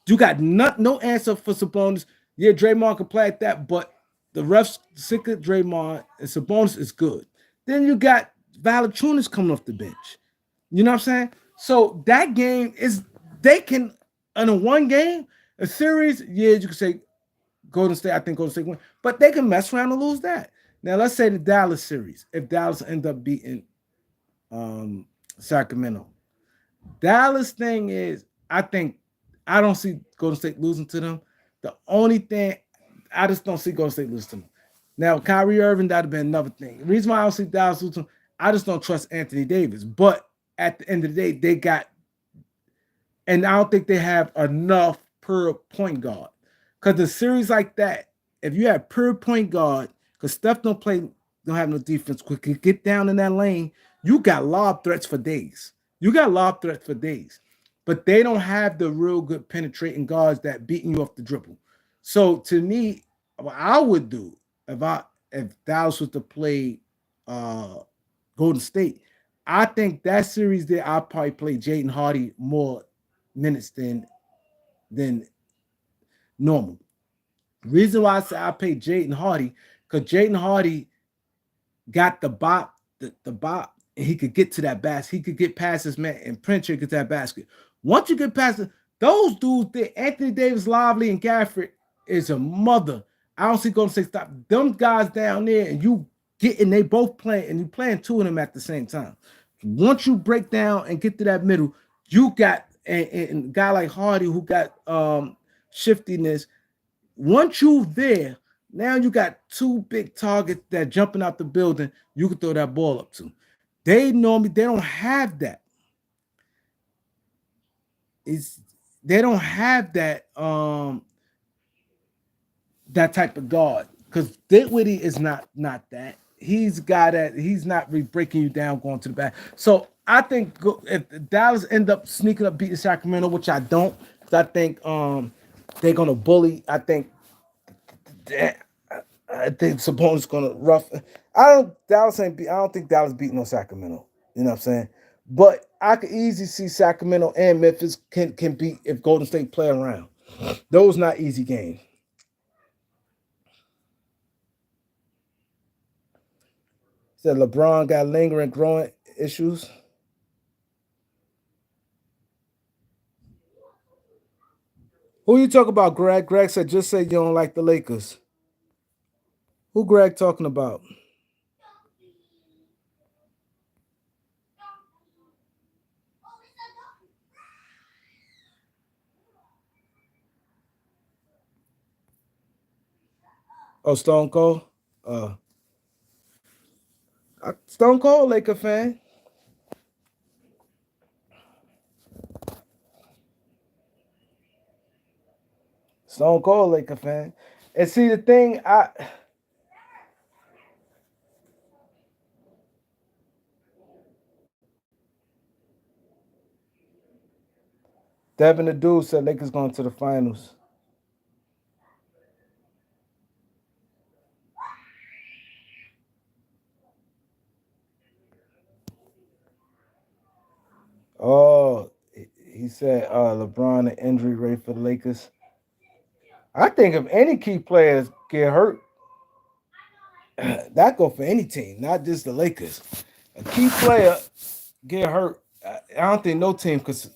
Speaker 1: You got no answer for Sabonis. Yeah, Draymond can play at that, but the refs sick of Draymond, and Sabonis is good. Then you got Valanciunas coming off the bench. You know what I'm saying? So that game is, they can, in a one game, a series, yeah, you can say Golden State, I think Golden State win, but they can mess around and lose that. Now let's say the Dallas series. If Dallas end up beating um, Sacramento, Dallas thing is, I think I don't see Golden State losing to them. The only thing I just don't see Golden State losing to them. Now, Kyrie Irving, that'd have been another thing. The reason why I don't see Dallas losing, I just don't trust Anthony Davis. But at the end of the day, they got, and I don't think they have enough per point guard. Because the series like that, if you have per point guard, because Steph don't have no defense, quickly get down in that lane, you got lob threats for days. You got lob threats for days. But they don't have the real good penetrating guards that beating you off the dribble. So to me, what I would do if Dallas was to play uh Golden State, I think that series there I'll probably play Jaden Hardy more minutes than normal. Reason why I say I pay Jaden Hardy, because Jaden Hardy got the bop, and he could get to that basket. He could get past his man and penetrate to that basket. Once you get past it, those dudes there, Anthony Davis, Lively, and Gafford is a mother. I don't see Golden State stop them guys down there, and you getting they both playing, and you playing two of them at the same time. Once you break down and get to that middle, you got and a guy like Hardy who got shiftiness. Once you there, now you got two big targets that jumping out the building. You can throw that ball up to. They don't have that. It's they don't have that type of guard because Dinwiddie is not that. He's got that. He's not breaking you down going to the back. So I think if Dallas end up sneaking up beating Sacramento, which I don't, because I think they're gonna bully. I think Sabonis gonna rough. I don't think Dallas beating no Sacramento. You know what I'm saying? But I could easily see Sacramento and Memphis can beat if Golden State play around. Those not easy games. Said LeBron got lingering growing issues. Who you talk about, Greg? Greg said just say you don't like the Lakers. Who Greg talking about? Oh, Stone Cold. Uh, Stone Cold Laker fan. Stone Cold Laker fan. And see the thing, I Devin the dude said Lakers going to the finals. Oh, he said LeBron an injury rate for the Lakers. I think if any key players get hurt, that go for any team, not just the Lakers. A key player get hurt, I don't think no team because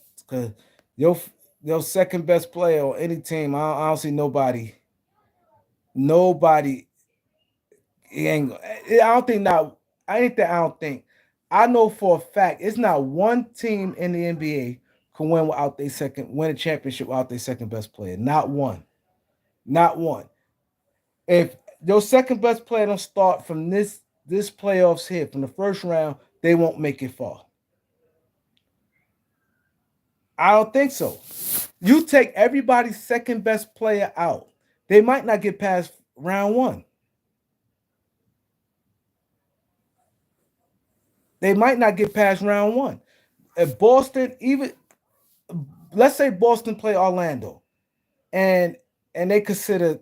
Speaker 1: your your second best player on any team, I don't see nobody. He ain't. I don't think now. I ain't that. I don't think. I know for a fact it's not one team in the NBA can win a championship without their second best player. Not one. Not one. If your second best player don't start from this playoffs here from the first round, they won't make it far. I don't think so. You take everybody's second best player out, they might not get past round one. They might not get past round one. If Boston, even let's say Boston play Orlando, and they consider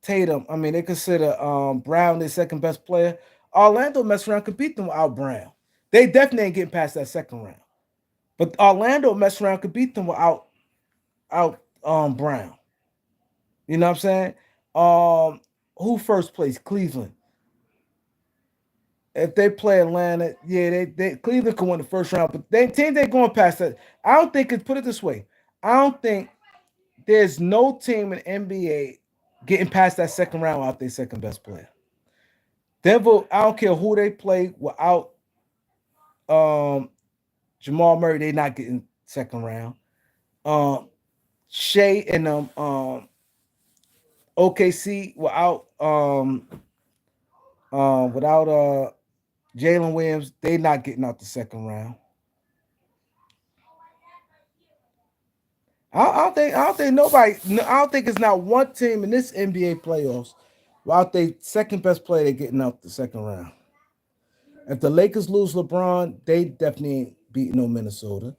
Speaker 1: Tatum. I mean, they consider Brown their second best player. Orlando mess around, could beat them without Brown. They definitely ain't getting past that second round. But Orlando mess around, could beat them without out Brown. You know what I'm saying? Who first place? Cleveland. If they play Atlanta, yeah, they Cleveland can win the first round, but they team they going past that. I don't think it. Put it this way, I don't think there's no team in NBA getting past that second round without their second best player. Denver, I don't care who they play without um Jamal Murray, they not getting second round. Um Shea and OKC without Jalen Williams, they not getting out the second round. I don't think nobody. No, I don't think it's not one team in this NBA playoffs without they second best player they getting out the second round. If the Lakers lose LeBron, they definitely ain't beating no Minnesota.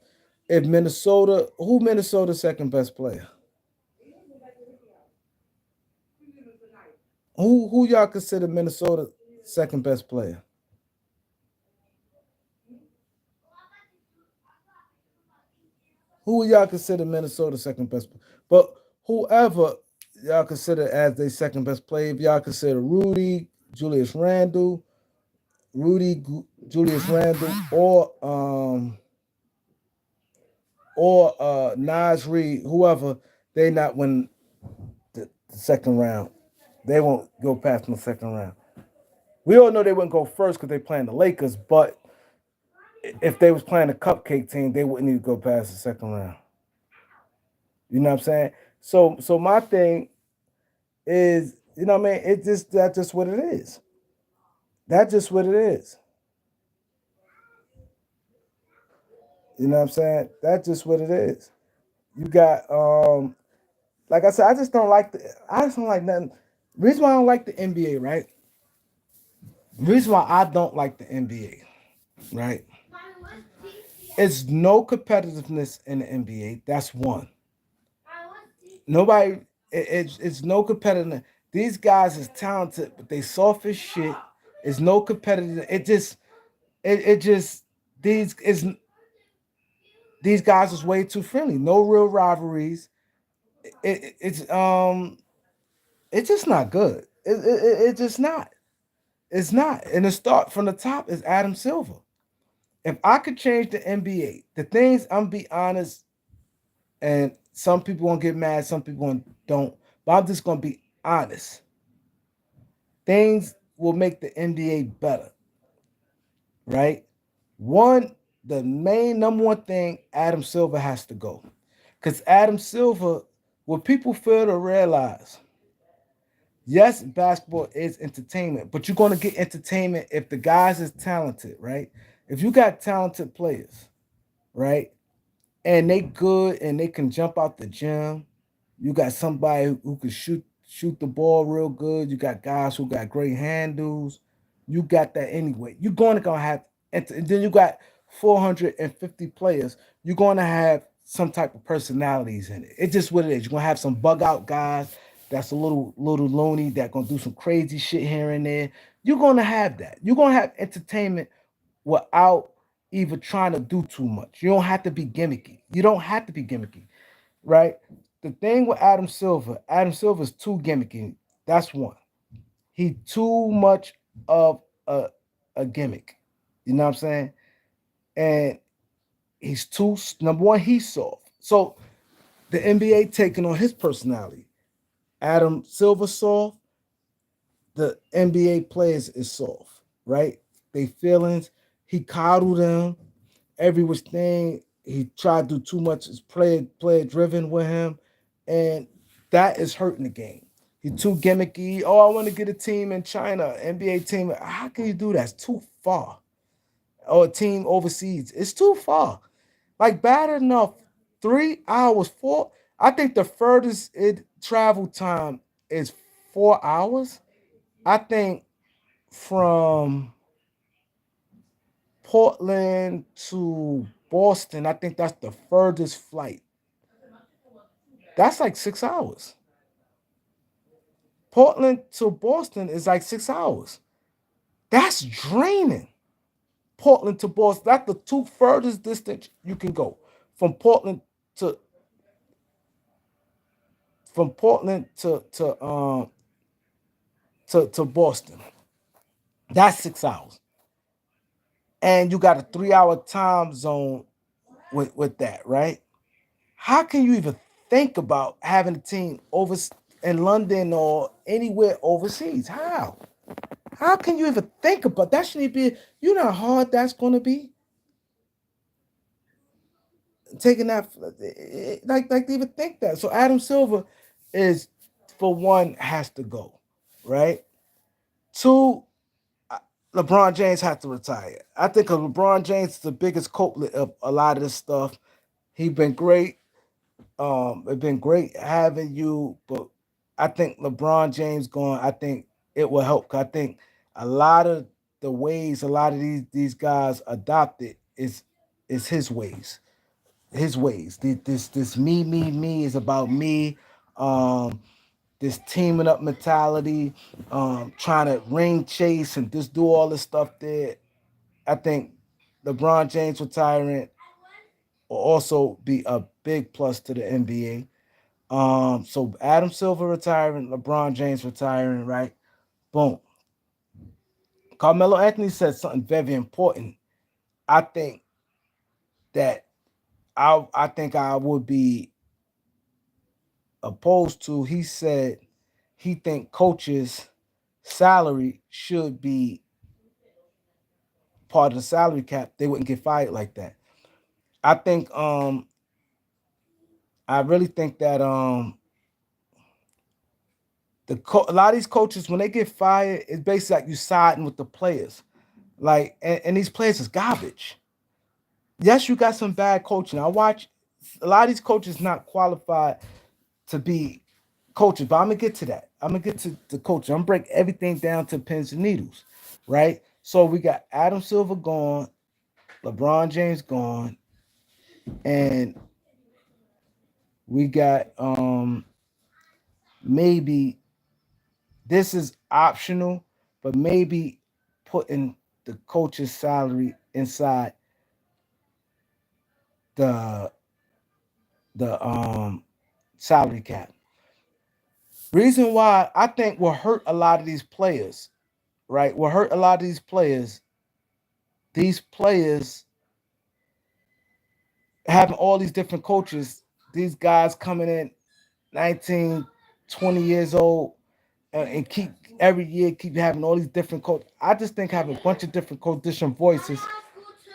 Speaker 1: If Minnesota, who Minnesota's second best player? Who y'all consider Minnesota second best player? Who y'all consider Minnesota second best? But whoever y'all consider as their second best player, if y'all consider Rudy, Julius Randle, Rudy, Julius Randle, or Nas Reed, whoever, they not win the second round. They won't go past the second round. We all know they wouldn't go first because they playing the Lakers, but if they was playing a cupcake team, they wouldn't even go past the second round. You know what I'm saying? So my thing is, you know what I mean? It just that's just what it is. That's just what it is. You know what I'm saying? That's just what it is. You got like I said, I just don't like nothing. Reason why I don't like the NBA, right? Reason why I don't like the NBA, right? It's no competitiveness in the NBA. That's one. Nobody, it's no competitive. These guys is talented, but they soft as shit. It's no competitive. It just these is these guys is way too friendly. No real rivalries. It's just not good. It's just not. It's not. And the start from the top is Adam Silver. If I could change the NBA, the things I'm be honest, and some people won't get mad, some people don't, but I'm just gonna be honest. Things will make the NBA better, right? One, the main number one thing, Adam Silver has to go. Because Adam Silver, what people fail to realize, yes, basketball is entertainment, but you're going to get entertainment if the guys is talented, right? If you got talented players, right, and they good and they can jump out the gym, you got somebody who can shoot the ball real good. You got guys who got great handles. You got that anyway. You're going to gonna have, and then you got 450 players. You're going to have some type of personalities in it. It's just what it is. You're gonna have some bug out guys that's a little loony that gonna do some crazy shit here and there. You're gonna have that. You're gonna have entertainment without even trying to do too much. You don't have to be gimmicky. You don't have to be gimmicky, right? The thing with Adam Silver is too gimmicky. That's one. He too much of a gimmick. You know what I'm saying? And he's too number one. He's soft. So the NBA taking on his personality. Adam Silver soft. The NBA players is soft, right? They feelings. He coddled them every which thing. He tried to do too much. Is player driven with him, and that is hurting the game. He too gimmicky. Oh, I want to get a team in China, NBA team. How can you do that? It's too far. Or a team overseas. It's too far. Like bad enough. 3 hours, four. I think the furthest it travel time is 4 hours. I think from Portland to Boston, I think that's the furthest flight. That's like 6 hours. Portland to Boston is like 6 hours. That's draining. Portland to Boston, that's the two furthest distance you can go. From Portland to from Portland to Boston. That's 6 hours. And you got a 3 hour time zone with that, right? How can you even think about having a team over in London or anywhere overseas? How? How can you even think about that? Shouldn't be, you know how hard that's going to be taking that, like to even think that. So Adam Silver is, for one, has to go, right? Two, LeBron James has to retire. I think LeBron James is the biggest culprit of a lot of this stuff. He's been great. It's been great having you, but I think LeBron James going, I think it will help. I think a lot of the ways a lot of these guys adopted is his ways. His ways. This me is about me. Um, this teaming up mentality, trying to ring chase and just do all this stuff there. I think LeBron James retiring will also be a big plus to the NBA. So Adam Silver retiring, LeBron James retiring, right? Boom. Carmelo Anthony said something very important. I think that I think I would be opposed to. He said he think coaches' salary should be part of the salary cap. They wouldn't get fired like that. I think I really think that a lot of these coaches when they get fired, it's basically like you siding with the players. Like and these players is garbage. Yes, you got some bad coaching. I watch a lot of these coaches not qualified to be coaches, but I'm gonna get to that. I'm gonna get to the coaching. I'm gonna break everything down to pins and needles, right? So we got Adam Silver gone, LeBron James gone, and we got maybe this is optional, but maybe putting the coach's salary inside the the salary cap. Reason why I think will hurt a lot of these players, right? Will hurt a lot of these players. These players having all these different coaches, these guys coming in 19, 20 years old and keep every year keep having all these different coaches. I just think having a bunch of different coach, different voices.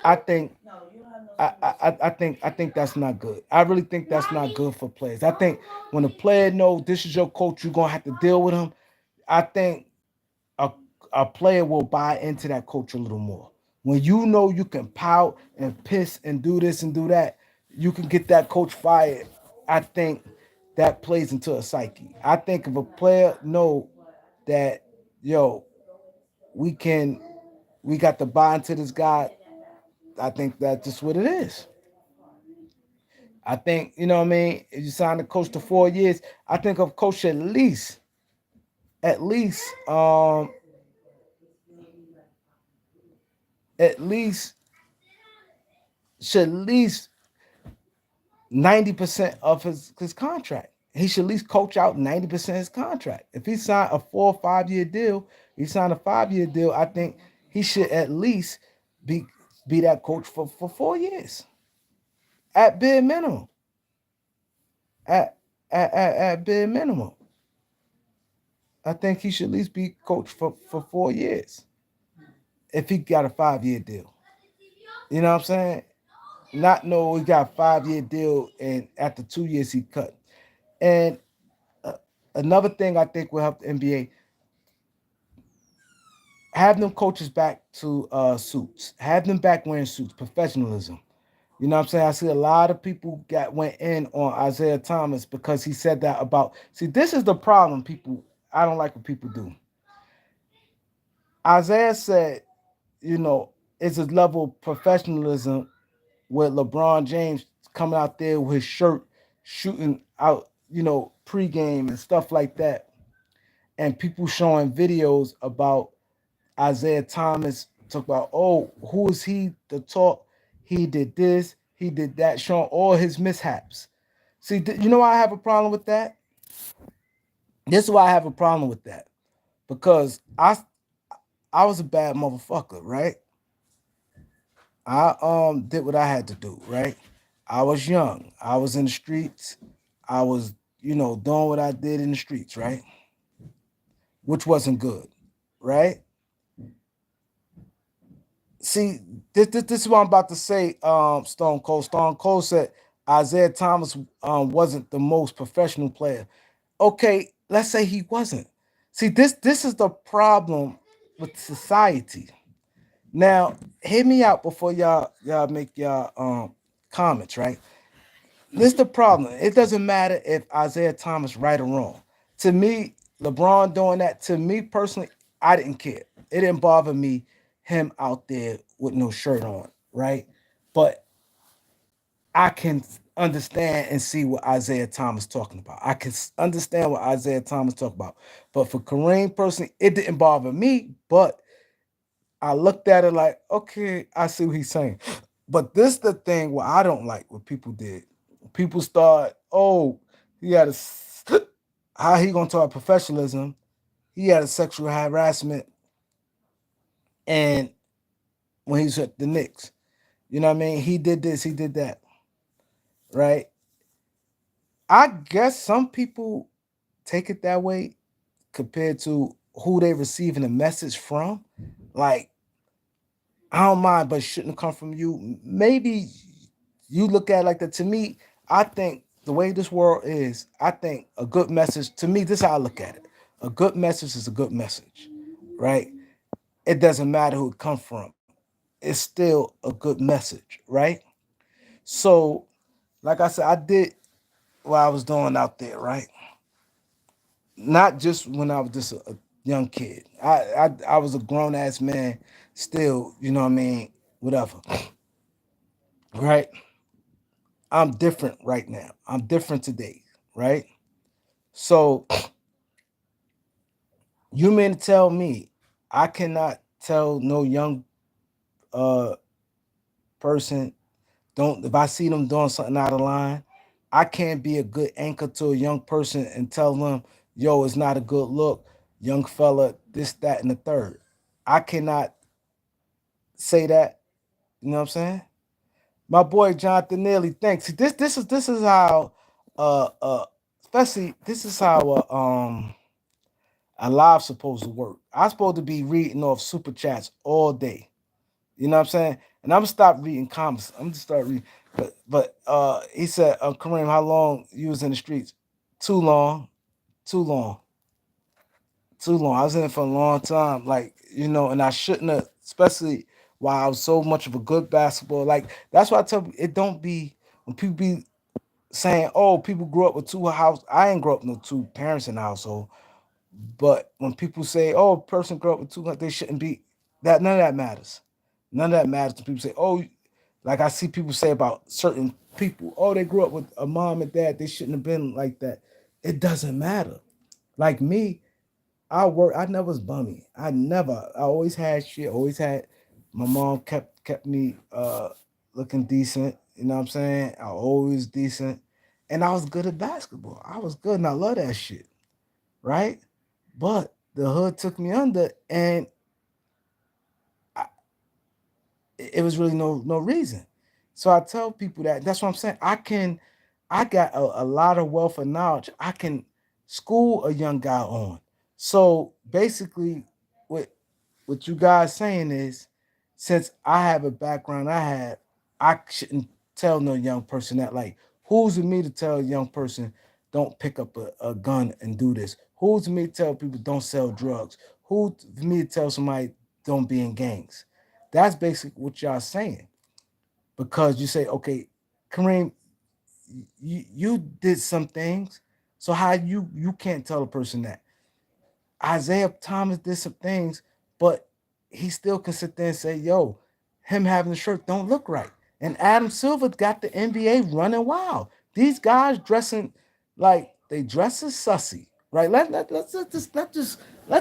Speaker 1: I think I think that's not good. I really think that's not good for players. I think when a player knows this is your coach, you're gonna have to deal with him. I think a a player will buy into that coach a little more. When you know you can pout and piss and do this and do that, you can get that coach fired. I think that plays into a psyche. I think if a player know that, yo, we can we got to buy into this guy, I think that's just what it is. I think, you know what I mean? If you sign a coach to 4 years, I think a coach at least, at least should at least 90% of his contract. He should at least coach out 90% of his contract. If he signed a 4 or 5 year deal, he signed a 5 year deal, I think he should at least be be that coach for 4 years. At bare minimum. At at bare minimum. I think he should at least be coach for 4 years if he got a 5 year deal. You know what I'm saying? Not know he got a 5 year deal and after 2 years he cut. And uh, another thing I think will help the NBA, have them coaches back to suits. Have them back wearing suits. Professionalism. You know what I'm saying? I see a lot of people went in on Isaiah Thomas because he said that about. See, this is the problem. People, I don't like what people do. Isaiah said, you know, it's a level of professionalism with LeBron James coming out there with his shirt, shooting out, pregame and stuff like that, and people showing videos about Isaiah Thomas talk about, oh, who is he to talk? He did this, he did that, showing all his mishaps. See, you know why I have a problem with that? This is why I have a problem with that. Because I was a bad motherfucker, right? I did what I had to do, right? I was young. I was in the streets. I was, doing what I did in the streets, right? Which wasn't good, right? See, this is what I'm about to say. Stone Cold. Stone Cold said Isaiah Thomas wasn't the most professional player. Okay, let's say he wasn't. See, this is the problem with society. Now, hear me out before y'all make y'all comments, right? This is the problem. It doesn't matter if Isaiah Thomas right or wrong. To me, LeBron doing that, to me personally, I didn't care. It didn't bother me him out there with no shirt on, right? But I can understand and see what Isaiah Thomas talking about. I can understand what Isaiah Thomas talking about. But for Kareem personally, it didn't bother me, but I looked at it like, okay, I see what he's saying. But this the thing what I don't like what people did. People start, oh, he had a how he gonna talk professionalism? He had a sexual harassment, and when he's at the Knicks, you know what I mean? He did this, he did that, right? I guess some people take it that way compared to who they receiving a message from. Like, I don't mind, but it shouldn't come from you. Maybe you look at it like that. To me, I think the way this world is, I think a good message, to me, this is how I look at it. A good message is a good message, right? It doesn't matter who it comes from. It's still a good message, right? So, like I said, I did what I was doing out there, right? Not just when I was just a young kid. I was a grown ass man still, you know what I mean? Whatever, right? I'm different right now. I'm different today, right? So you mean to tell me I cannot tell no young uh person don't if I see them doing something out of line, I can't be a good anchor to a young person and tell them, yo, it's not a good look, young fella, this, that, and the third. I cannot say that. You know what I'm saying? My boy Jonathan Neely, thanks. See, this is how especially this is how a live supposed to work. I'm supposed to be reading off super chats all day. You know what I'm saying? And I'm gonna stop reading comments. I'm gonna start reading. But he said, Kareem, how long you was in the streets? Too long, too long, too long. I was in it for a long time. Like, and I shouldn't have, especially while I was so much of a good basketball. Like, that's why I tell people it don't be when people be saying, oh, people grew up with two house. I ain't grew up with no two parents in the household. But when people say, "Oh, a person grew up with 200," they shouldn't be that. None of that matters. None of that matters. When people say, "Oh," like I see people say about certain people, "Oh, they grew up with a mom and dad. They shouldn't have been like that." It doesn't matter. Like me, I work. I never was bummy. I never. I always had shit. Always had. My mom kept me looking decent. You know what I'm saying? I always decent, and I was good at basketball. I was good, and I love that shit. Right? But the hood took me under, and I, it was really no reason. So I tell people that that's what I'm saying. I got a lot of wealth of knowledge. I can school a young guy on. So basically, what what you guys saying is, since I have a background I have, I shouldn't tell no young person that. Like, who's me to tell a young person don't pick up a gun and do this? Who's me to tell people don't sell drugs? Who's me to tell somebody don't be in gangs? That's basically what y'all saying. Because you say, okay, Kareem, you did some things. So how you can't tell a person that? Isaiah Thomas did some things, but he still can sit there and say, yo, him having the shirt don't look right. And Adam Silver got the NBA running wild. These guys dressing like they dress as sussy, right? Let's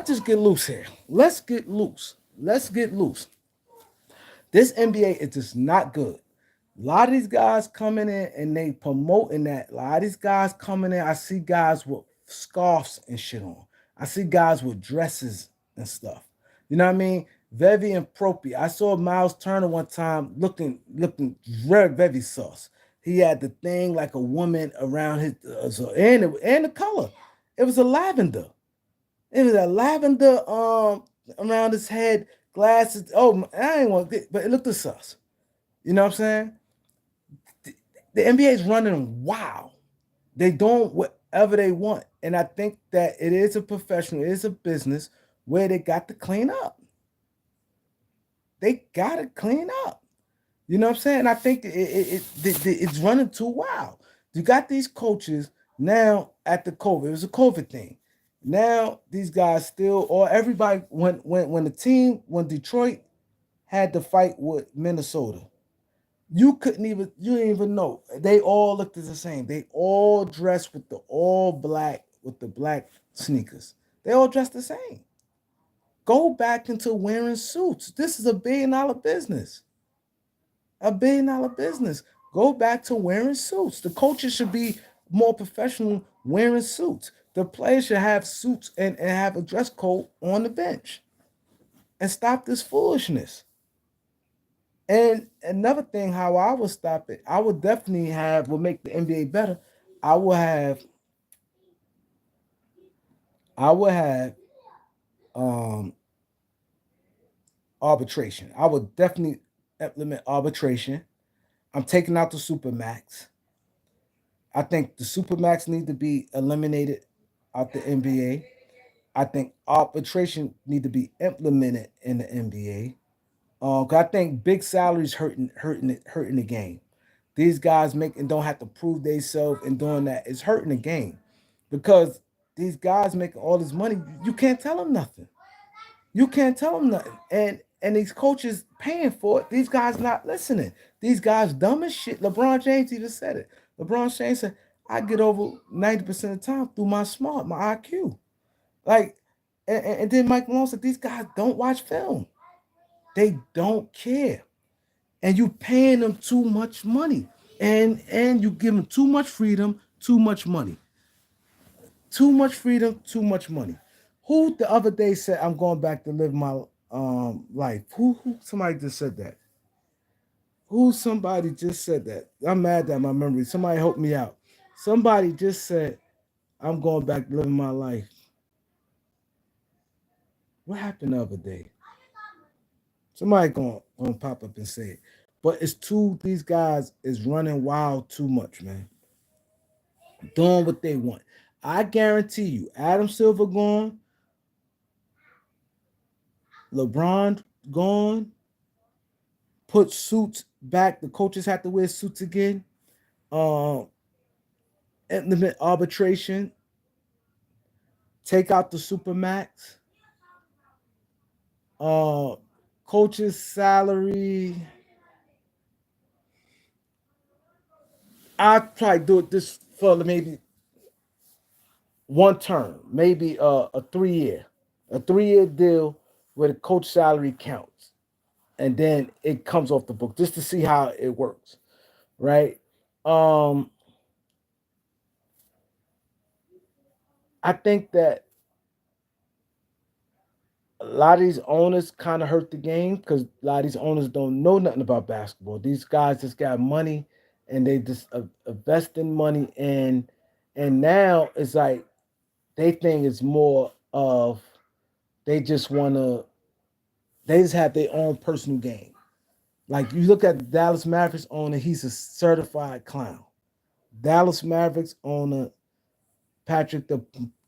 Speaker 1: just get loose here. Let's get loose. Let's get loose. This NBA is just not good. A lot of these guys coming in and they promoting that. A lot of these guys coming in. I see guys with scarves and shit on. I see guys with dresses and stuff. You know what I mean? Very inappropriate. I saw Miles Turner one time looking very sauce. He had the thing like a woman around his and the color. It was a lavender. It was a lavender around his head. glasses. Oh, I ain't want, but look at us. You know what I'm saying? The NBA is running wild. They doing whatever they want, and I think that it is a professional, it is a business where they got to clean up. They got to clean up. You know what I'm saying? I think it's running too wild. You got these coaches now at the COVID. It was a COVID thing. Now these guys still, or everybody, when the team, when Detroit had to fight with Minnesota, you didn't even know. They all looked the same. They all dressed with the all black, with the black sneakers. They all dressed the same. Go back into wearing suits. This is $1 billion business. $1 billion business. Go back to wearing suits. The coaches should be more professional wearing suits. The players should have suits and have a dress code on the bench and stop this foolishness. And another thing, how I would stop it, I would definitely have, would make the NBA better. I would have, I would have um arbitration. I would definitely implement arbitration. I'm taking out the supermax. I think the supermax need to be eliminated out the NBA. I think arbitration need to be implemented in the NBA. 'Cause I think big salaries hurting the game. These guys making don't have to prove themselves and doing that is hurting the game because these guys making all this money, you can't tell them nothing. You can't tell them nothing, and these coaches paying for it. These guys not listening. These guys dumb as shit. LeBron James even said it. LeBron James said, "I get over 90% of the time through my IQ." Like, and then Mike Malone said, "These guys don't watch film. They don't care, and you paying them too much money, and you give them too much freedom, too much money, too much freedom, too much money." Who the other day said, "I'm going back to live my life"? Who somebody just said that? Who somebody just said that? I'm mad at my memory. Somebody help me out. Somebody just said, "I'm going back to living my life." What happened the other day? Somebody gonna pop up and say it. But it's too, these guys is running wild too much, man. Doing what they want. I guarantee you, Adam Silver gone, LeBron gone, put suits back. The coaches have to wear suits again. Um, implement arbitration, take out the supermax. Uh, coaches' salary. I try to do it this for maybe one term, maybe a 3 year, a 3 year deal where the coach salary counts, and then it comes off the book just to see how it works, right? Um, I think that a lot of these owners kind of hurt the game because a lot of these owners don't know nothing about basketball. These guys just got money and they just invest in money, and now it's like they think it's more of they just want to, they just have their own personal game. Like you look at the Dallas Mavericks owner, he's a certified clown. Dallas Mavericks owner Patrick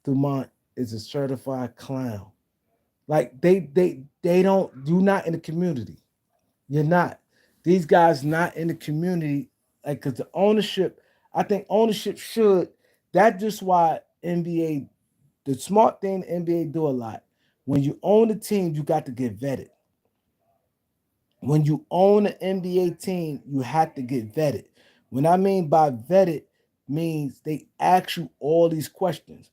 Speaker 1: Dumont is a certified clown. Like they don't, you're not in the community. You're not. These guys not in the community. Like, cause the ownership, I think ownership should. That's just why NBA, the smart thing the NBA do a lot. When you own a team, you got to get vetted. When you own an NBA team, you have to get vetted. What I mean by vetted means they ask you all these questions.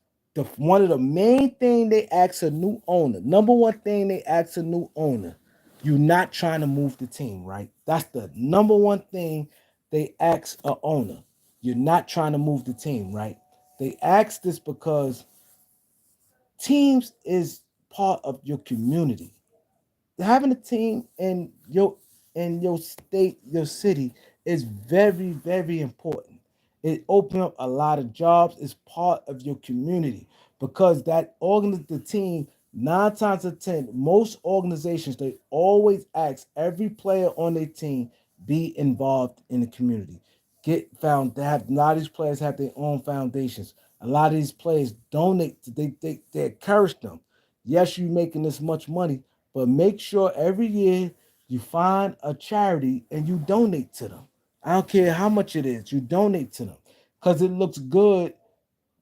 Speaker 1: One of the main thing they ask a new owner, number one thing they ask a new owner, you're not trying to move the team, right? That's the number one thing they ask a owner. You're not trying to move the team, right? They ask this because teams is part of your community. Having a team in your state, your city is very, very important. It opens up a lot of jobs. It's part of your community because that organ, the team Nine times out of ten, most organizations they always ask every player on their team be involved in the community. Get found. They have a lot of these players have their own foundations. A lot of these players donate. They encourage them. Yes, you're making this much money, but make sure every year you find a charity and you donate to them. I don't care how much it is. You donate to them because it looks good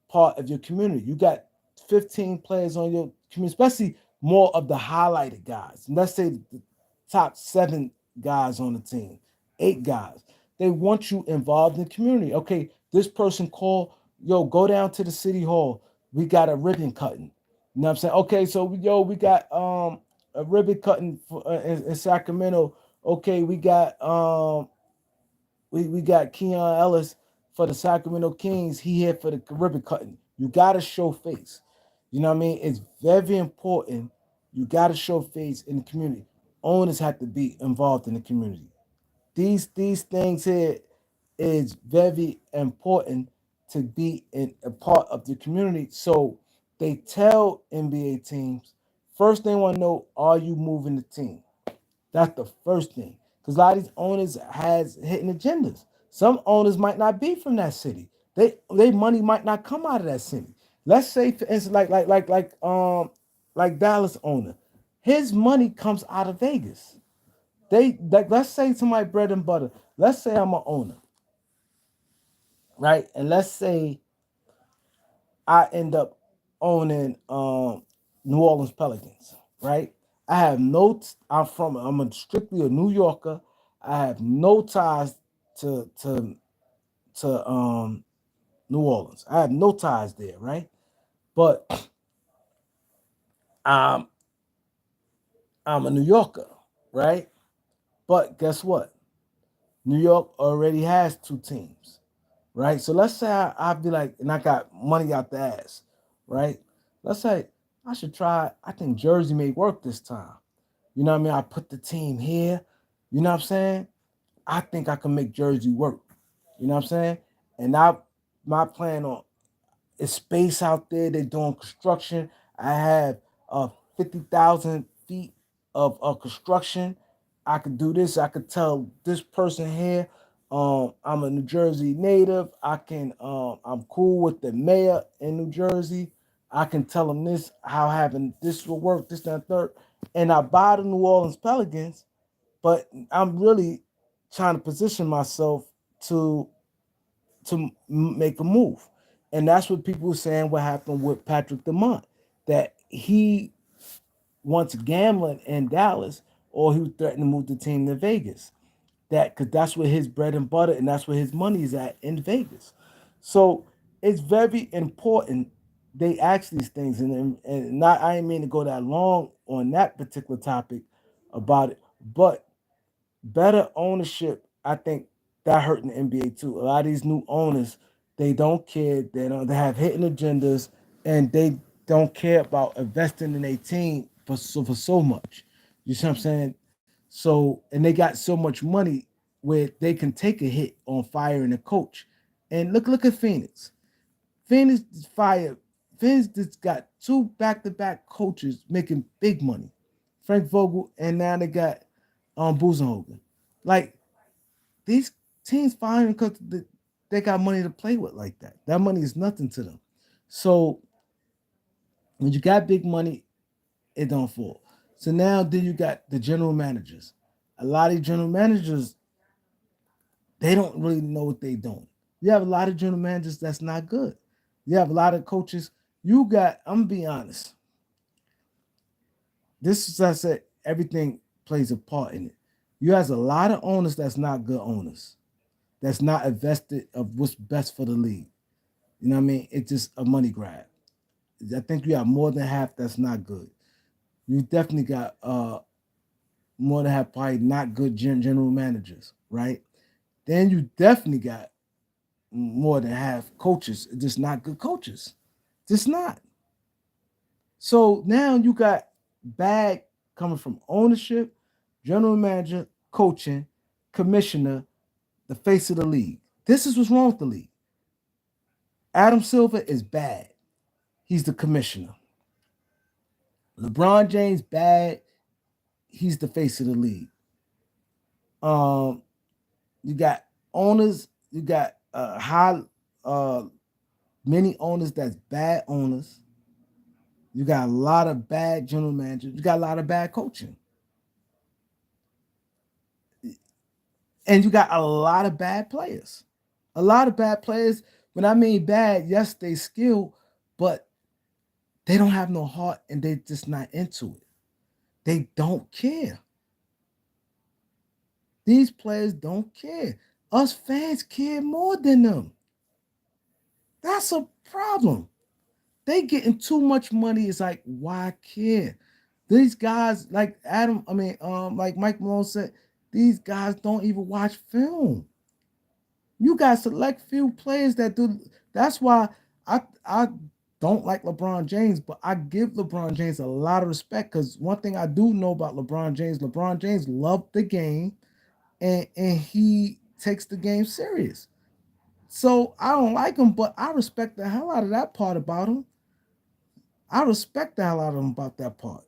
Speaker 1: part of your community. You got 15 players on your community, especially more of the highlighted guys. Let's say the top seven guys on the team, eight guys. They want you involved in the community. Okay, this person called, yo, go down to the city hall. We got a ribbon cutting. You know what I'm saying? Okay, so yo, we got a ribbon cutting in Sacramento. Okay, we got Keon Ellis for the Sacramento Kings. He here for the ribbon cutting. You gotta show face. You know what I mean? It's very important. You gotta show face in the community. Owners have to be involved in the community. These things here is very important to be in a part of the community. So they tell NBA teams first they want to know, are you moving the team? That's the first thing. Because a lot of these owners has hidden agendas. Some owners might not be from that city. They money might not come out of that city. Let's say for instance, like Dallas owner, his money comes out of Vegas. Let's say to my bread and butter. Let's say I'm an owner, right? And let's say I end up owning New Orleans Pelicans, right? I have no. I'm strictly a New Yorker. I have no ties to to to New Orleans. I have no ties there, right? But um, I'm a New Yorker, right? But guess what? New York already has two teams, right? So let's say I be like, and I got money out the ass, right? Let's say I should try. I think Jersey may work this time. You know what I mean? I put the team here. You know what I'm saying? I think I can make Jersey work. You know what I'm saying? And now my plan on is space out there. They're doing construction. I have 50,000 feet of construction. I could do this. I could tell this person here, I'm a New Jersey native. I'm cool with the mayor in New Jersey. I can tell them this, how having this will work, this, that, third. And I buy the New Orleans Pelicans, but I'm really trying to position myself to make a move. And that's what people were saying what happened with Patrick DeMont, that he wants gambling in Dallas or he was threatening to move the team to Vegas. That because that's where his bread and butter and that's where his money is at in Vegas. So it's very important they ask these things and not I didn't mean to go that long on that particular topic about it, but better ownership, I think that hurt in the NBA too. A lot of these new owners, they don't care. They have hidden agendas and they don't care about investing in a team for so much. You see what I'm saying? So and they got so much money where they can take a hit on firing a coach. And look at Phoenix. Phoenix fired. Phoenix just got two back-to-back coaches making big money. Frank Vogel and now they got Buzenhogen. Like these teams firing because they got money to play with like that. That money is nothing to them. So when you got big money, it don't fall. So now then you got the general managers. A lot of general managers, they don't really know what they doing. You have a lot of general managers that's not good. You have a lot of coaches. I'm gonna be honest. This is I said, everything plays a part in it. You have a lot of owners that's not good owners. That's not invested of what's best for the league. You know what I mean? It's just a money grab. I think you have more than half that's not good. You definitely got more than half probably not good general managers, right? Then you definitely got more than half coaches, just not good coaches. Just not. So now you got bad coming from ownership, general manager, coaching, commissioner, the face of the league. This is what's wrong with the league. Adam Silver is bad. He's the commissioner. LeBron James bad. He's the face of the league. Um, you got owners. You got high uh many owners that's bad owners. You got a lot of bad general managers. You got a lot of bad coaching, and you got a lot of bad players. A lot of bad players. When I mean bad, yes, they skill, but they don't have no heart, and they just not into it. They don't care. These players don't care. Us fans care more than them. That's a problem. They getting too much money. It's like, why care? These guys, like like Mike Malone said, these guys don't even watch film. You got select few players that do. That's why I don't like LeBron James, but I give LeBron James a lot of respect because one thing I do know about LeBron James loved the game and he takes the game serious. So I don't like him, but I respect the hell out of that part about him. I respect the hell out of him about that part.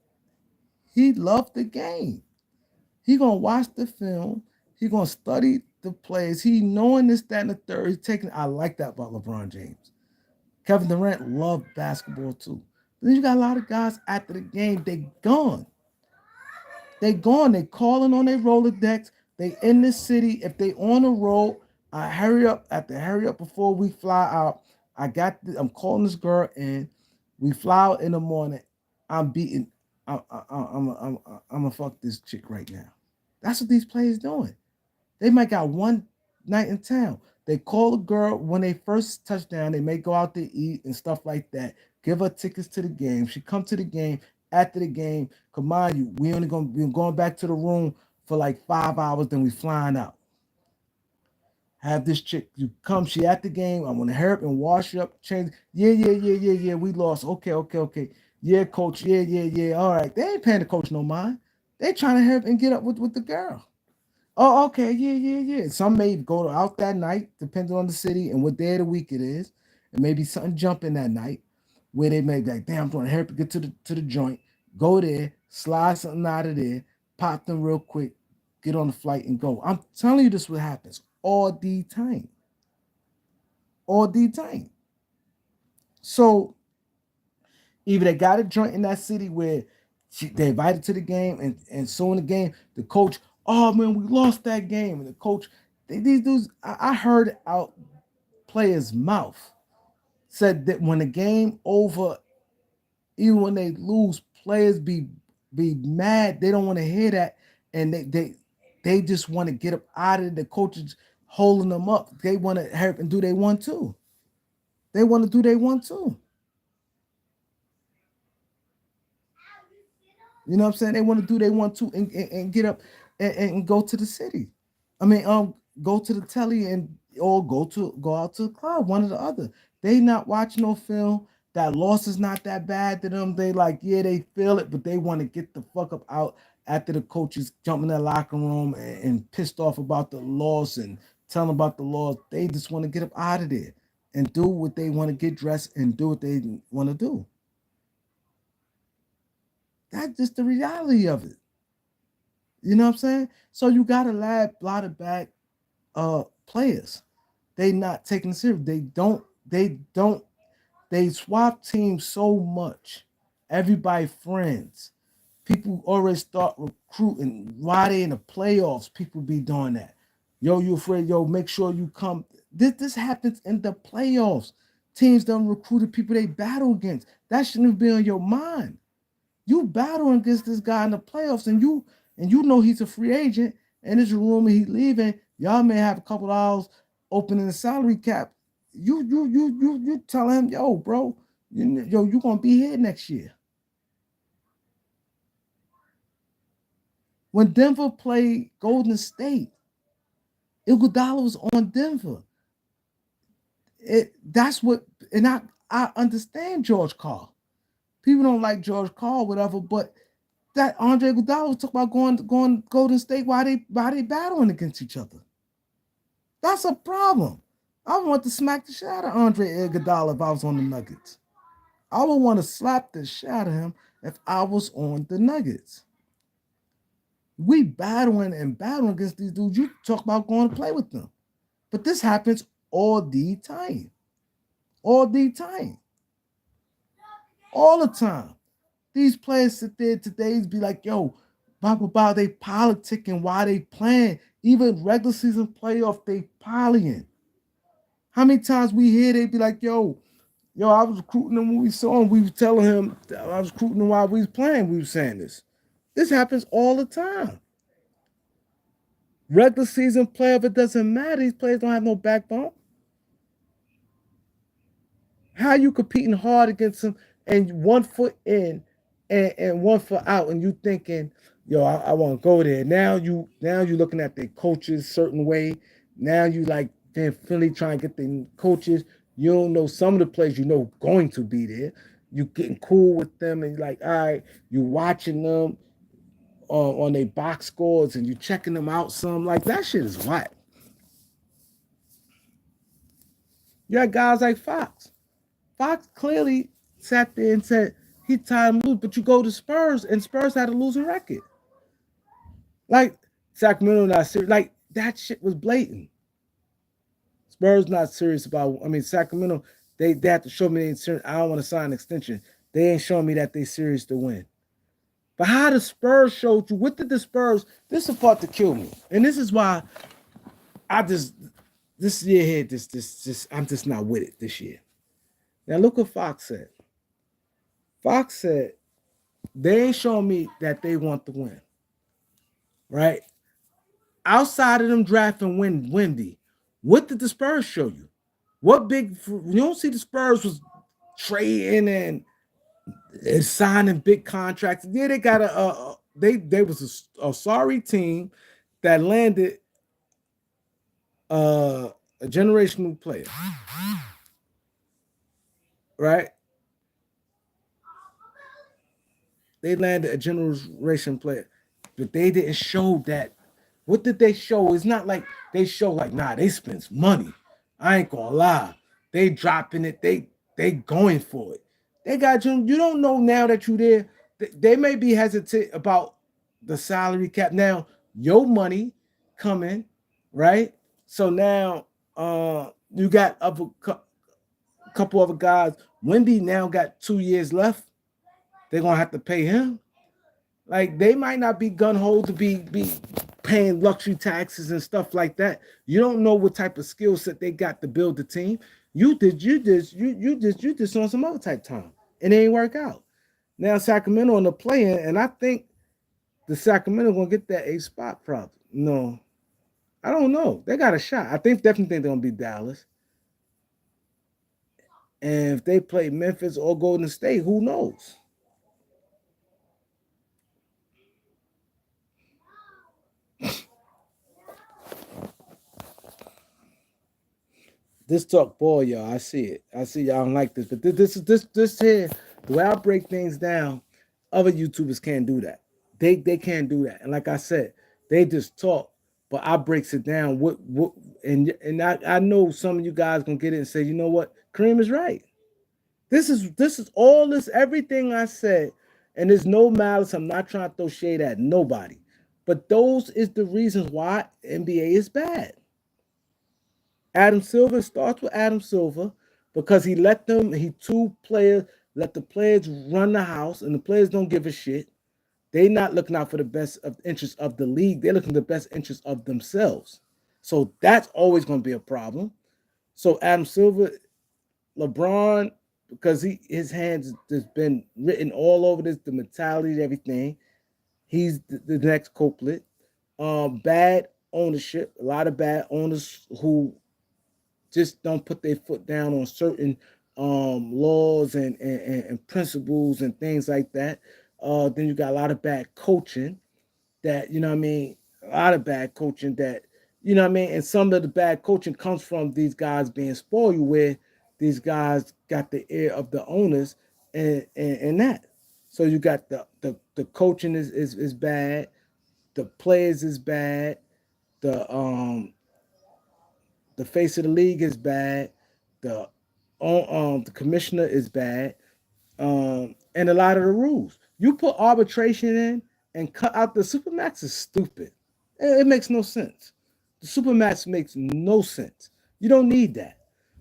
Speaker 1: He loved the game. He gonna watch the film. He gonna study the plays. He knowing this, that, and the third. He's taking. I like that about LeBron James. Kevin Durant loved basketball too. But then you got a lot of guys after the game. They gone. They gone. They calling on their Rolodex. They in the city. If they on the road, I hurry up. I have to hurry up before we fly out. I'm calling this girl and we fly out in the morning. I'm beating. I'm gonna fuck this chick right now. That's what these players doing. They might got one night in town. They call a girl when they first touchdown. They may go out to eat and stuff like that. Give her tickets to the game. She come to the game after the game. Come on, you. We only gonna be going back to the room for like 5 hours. Then we flying out. Have this chick. You come. She at the game. I'm gonna hurry up and wash you up. Change. Yeah. We lost. Okay. Yeah, coach. Yeah. All right. They ain't paying the coach no mind. They trying to hurry up and get up with the girl. Oh, okay, yeah. Some may go out that night, depending on the city and what day of the week it is, and maybe something jumping that night, where they may be like, "Damn, I'm going to hurry up and get to the joint, go there, slide something out of there, pop them real quick, get on the flight and go." I'm telling you, this what happens all the time, all the time. So either they got a joint in that city where they invited to the game, and so in the game, the coach, oh man, we lost that game, and the coach, these dudes, I heard out players' mouth said that when the game over, even when they lose, players be mad. They don't want to hear that, and they just want to get up out of it. The coaches holding them up. They want to help and do they want to. They want to do they want to. You know what I'm saying? They want to do they want to and get up and go to the city. I mean, go to the telly and or go out to the club, one or the other. They not watching no film. That loss is not that bad to them. They like, yeah, they feel it, but they want to get the fuck up out after the coaches jump in their locker room and pissed off about the loss and telling about the loss. They just want to get up out of there and do what they want to get dressed and do what they want to do. That's just the reality of it. You know what I'm saying? So you got a lot of bad players. They not taking it serious. They swap teams so much. Everybody friends. People already start recruiting. Why they in the playoffs? People be doing that. Yo, you afraid? Yo, make sure you come. This happens in the playoffs. Teams done recruited people they battle against. That shouldn't be on your mind. You battling against this guy in the playoffs, and you know he's a free agent, and there's a rumor he leaving. Y'all may have a couple of hours opening the salary cap. You tell him, yo, bro, you gonna be here next year. When Denver played Golden State, Iguodala was on Denver. That's what, and I understand George Carl. People don't like George Carl, whatever, but that Andre Iguodala was talking about going Golden State. Why they battling against each other? That's a problem. I would want to smack the shit out of Andre Iguodala if I was on the Nuggets. I would want to slap the shit out of him if I was on the Nuggets. We battling against these dudes. You talk about going to play with them. But this happens all the time. All the time. All the time. These players sit there today be like, yo, blah, they politicking while they playing. Even regular season playoff, they polying. How many times we hear they be like, yo, I was recruiting him when we saw him. We was telling him I was recruiting him while we was playing. We was saying this. This happens all the time. Regular season playoff, it doesn't matter. These players don't have no backbone. How you competing hard against them and 1 foot in and 1 foot out, and you thinking, yo, I want to go there. Now you looking at the coaches certain way. Now you like Philly trying to get the coaches. You don't know some of the players you know going to be there. You getting cool with them, and you're like, all right, you watching them on their box scores, and you checking them out. Some like that shit is whack. You got guys like Fox. Fox clearly sat there and said he tired of lose, but you go to Spurs and Spurs had a losing record. Like Sacramento not serious. Like that shit was blatant. Spurs not serious about. I mean Sacramento they have to show me they ain't serious. I don't want to sign an extension. They ain't showing me that they serious to win. But how the Spurs showed you? What did the Spurs? This is the part to kill me, and this is why I just this year here this I'm just not with it this year. Now look what Fox said. Fox said they ain't showing me that they want to win. Right? Outside of them drafting Wendy, what did the Spurs show you? What big you don't see the Spurs was trading and signing big contracts. Yeah, they got they was a sorry team that landed a generational player, right? They landed a generation player, but they didn't show that. What did they show? It's not like they show like, nah, they spent money. I ain't gonna lie. They dropping it. They going for it. They got you. You don't know now that you there. They may be hesitant about the salary cap. Now your money coming, right? So now you got couple other guys. Wendy now got 2 years left. They're gonna have to pay him. Like they might not be gun ho to be paying luxury taxes and stuff like that. You don't know what type of skill set they got to build the team. You just on some other type time. And it ain't work out. Now Sacramento on the play-in, and I think the Sacramento gonna get that A spot probably. No, I don't know. They got a shot. I definitely think they're gonna be Dallas. And if they play Memphis or Golden State, who knows? This talk ball, y'all. I see it. I see y'all don't like this, but this here. The way I break things down, other YouTubers can't do that. They can't do that. And like I said, they just talk, but I breaks it down. What and I know some of you guys gonna get it and say, you know what, Kareem is right. This is all this everything I said, and there's no malice. I'm not trying to throw shade at nobody, but those is the reasons why NBA is bad. Adam Silver starts with Adam Silver because he two players, let the players run the house, and the players don't give a shit. They not looking out for the best of interest of the league. They're looking at the best interest of themselves. So that's always going to be a problem. So Adam Silver, LeBron, because his hands has been written all over this, the mentality, everything. He's the next culprit. Bad ownership. A lot of bad owners who just don't put their foot down on certain laws and principles and things like that. Then you got a lot of bad coaching that, you know what I mean, a lot of bad coaching that, you know what I mean, and some of the bad coaching comes from these guys being spoiled where these guys got the ear of the owners and that. So you got the coaching is bad, the players is bad, the face of the league is bad. The commissioner is bad. And a lot of the rules. You put arbitration in and cut out the supermax is stupid. It makes no sense. The supermax makes no sense. You don't need that.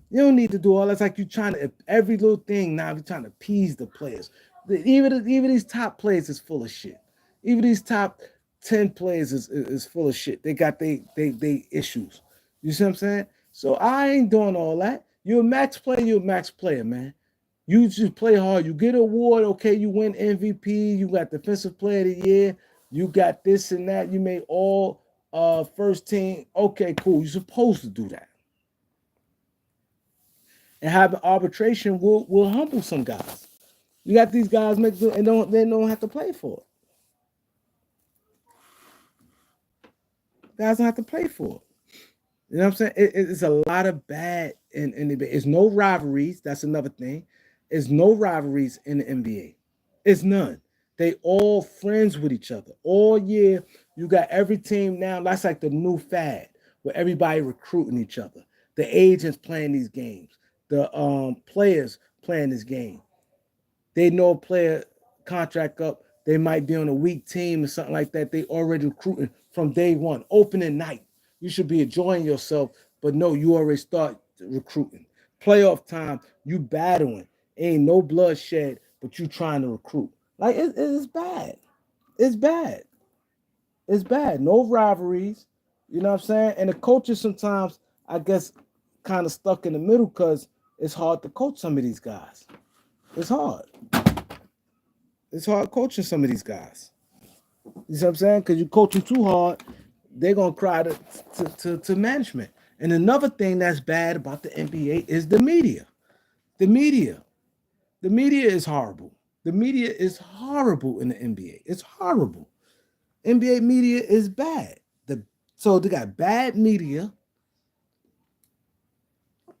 Speaker 1: You don't need to do all that. It's like you trying to every little thing now. You're trying to appease the players. Even these top players is full of shit. Even these top 10 players is full of shit. They got they issues. You see what I'm saying? So I ain't doing all that. You're a max player. You're a max player, man. You just play hard. You get an award. Okay, you win MVP. You got Defensive Player of the Year. You got this and that. You made all first team. Okay, cool. You're supposed to do that. And having arbitration will humble some guys. You got these guys make and they don't have to play for it. Guys don't have to play for it. You know what I'm saying? It's a lot of bad in NBA. It's no rivalries. That's another thing. It's no rivalries in the NBA. It's none. They all friends with each other. All year, you got every team now. That's like the new fad where everybody recruiting each other. The agents playing these games. The players playing this game. They know a player contract up. They might be on a weak team or something like that. They already recruiting from day one. Opening night. You should be enjoying yourself, but no, you already start recruiting. Playoff time, you battling. Ain't no bloodshed, but you trying to recruit. Like it's bad. It's bad. It's bad. No rivalries. You know what I'm saying? And the coaches sometimes, I guess, kind of stuck in the middle because it's hard to coach some of these guys. It's hard. It's hard coaching some of these guys. You see what I'm saying? Because you coach them too hard, they're gonna cry to management. And another thing that's bad about the NBA is the media. The media. The media is horrible. The media is horrible in the NBA. It's horrible. NBA media is bad. So they got bad media,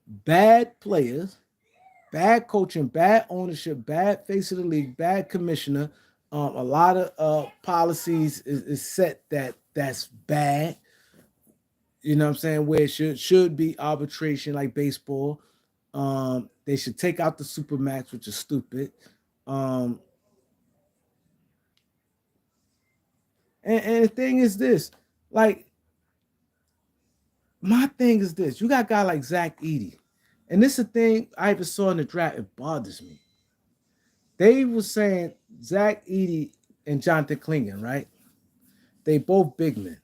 Speaker 1: bad players, bad coaching, bad ownership, bad face of the league, bad commissioner. A lot of policies is set that's bad. You know what I'm saying? Where it should be arbitration like baseball. They should take out the supermax, which is stupid. Um, and the thing is this, like my thing is this: you got a guy like Zach Edey, and this is the thing I even saw in the draft. It bothers me. They were saying Zach Edey and Jonathan Clingan, right? They both big men.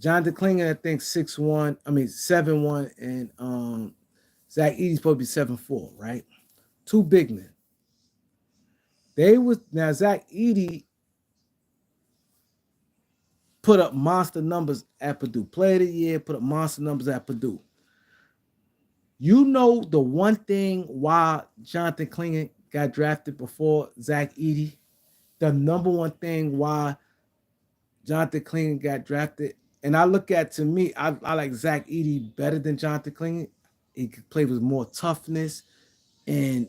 Speaker 1: Jonathan Clingan, I think 6'1", 7'1", and Zach Edey's supposed to be 7'4", right? Two big men. Now Zach Edey put up monster numbers at Purdue. Player of the year, put up monster numbers at Purdue. You know the one thing why Jonathan Clingan got drafted before Zach Edey? The number one thing why Jonathan Clingan got drafted, and I look at, to me, I like Zach Edey better than Jonathan Clingan. He could play with more toughness and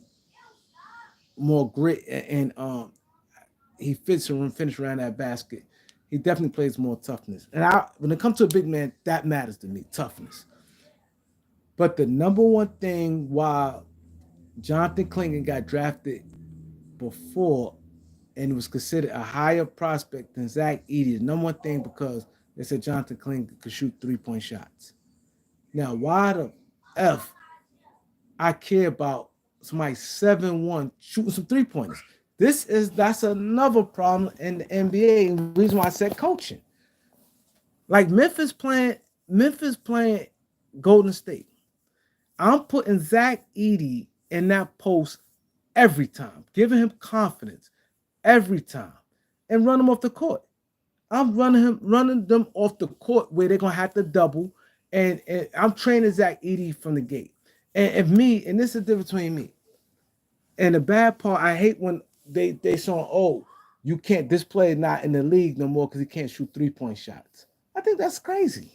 Speaker 1: more grit, and he fits and finish around that basket. He definitely plays more toughness. And when it comes to a big man, that matters to me, toughness. But the number one thing why Jonathan Clingan got drafted before and was considered a higher prospect than Zach Edey, the number one thing, because they said Jonathan Clingan could shoot 3-point shots. Now, why the F I care about somebody 7'1" shooting some 3-pointers? That's another problem in the NBA, and the reason why I said coaching. Like Memphis playing Golden State. I'm putting Zach Edey in that post every time, giving him confidence every time, and run him off the court. I'm running them off the court where they're gonna have to double, and I'm training Zach Edey from the gate. And this is the difference between me. And the bad part, I hate when they say, oh, you can't, this player not in the league no more because he can't shoot 3-point shots. I think that's crazy.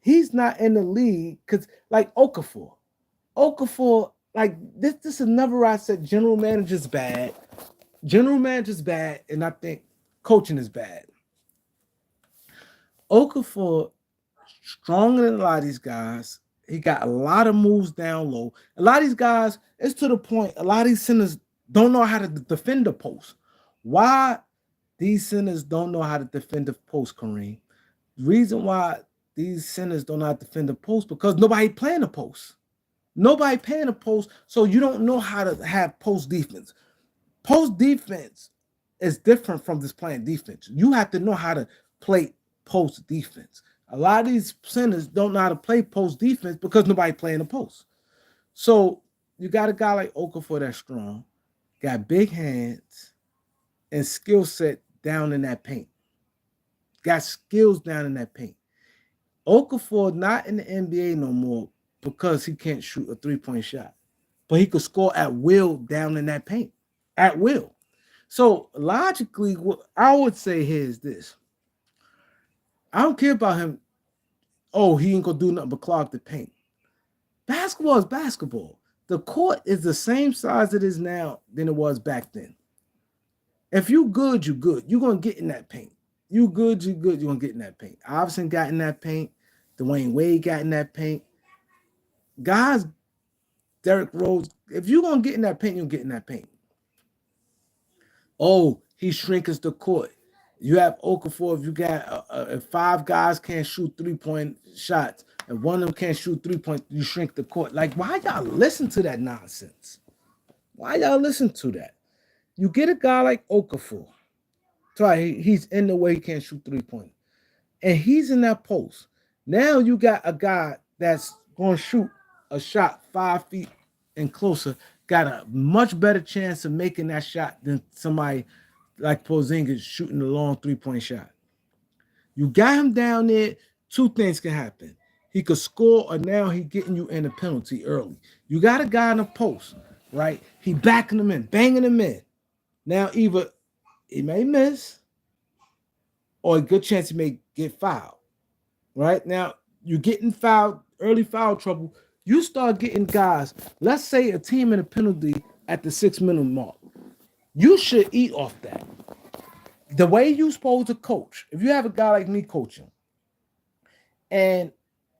Speaker 1: He's not in the league because, like Okafor, like this is another where I said general manager's bad. General manager's bad, and I think coaching is bad. Okafor stronger than a lot of these guys. He got a lot of moves down low. A lot of these guys, it's to the point, a lot of these centers don't know how to defend the post. Why these centers don't know how to defend the post, Kareem? Reason why these centers don't know how to defend the post because nobody playing the post. Nobody playing the post, so you don't know how to have post defense. Post defense is different from just playing defense. You have to know how to play post defense. A lot of these centers don't know how to play post defense because nobody playing the post. So you got a guy like Okafor that's strong, got big hands and skill set down in that paint. Got skills down in that paint. Okafor not in the NBA no more because he can't shoot a 3-point shot, but he could score at will down in that paint, at will. So logically, what I would say here is this: I don't care about him. Oh, he ain't gonna do nothing but clog the paint. Basketball is basketball. The court is the same size it is now than it was back then. If you good, you good. You're gonna get in that paint. You good, you good, you're gonna get in that paint. Iverson got in that paint. Dwayne Wade got in that paint. Guys, Derrick Rose, if you're gonna get in that paint, you'll get in that paint. Oh, he shrinks the court. You have Okafor. If you got if 5 guys can't shoot 3-point shots, and one of them can't shoot 3 points, you shrink the court. Like, why y'all listen to that nonsense? Why y'all listen to that? You get a guy like Okafor. Try he's in the way he can't shoot 3 points, and he's in that post. Now you got a guy that's going to shoot a shot 5 feet and closer. Got a much better chance of making that shot than somebody like Porzingis shooting a long 3-point shot. You got him down there. 2 things can happen. He could score, or now he getting you in a penalty early. You got a guy in the post, right? He backing him in, banging him in. Now either he may miss, or a good chance he may get fouled. Right? Now you're getting fouled, early foul trouble. You start getting guys. Let's say a team in a penalty at the 6-minute mark. You should eat off that. The way you supposed to coach, if you have a guy like me coaching, and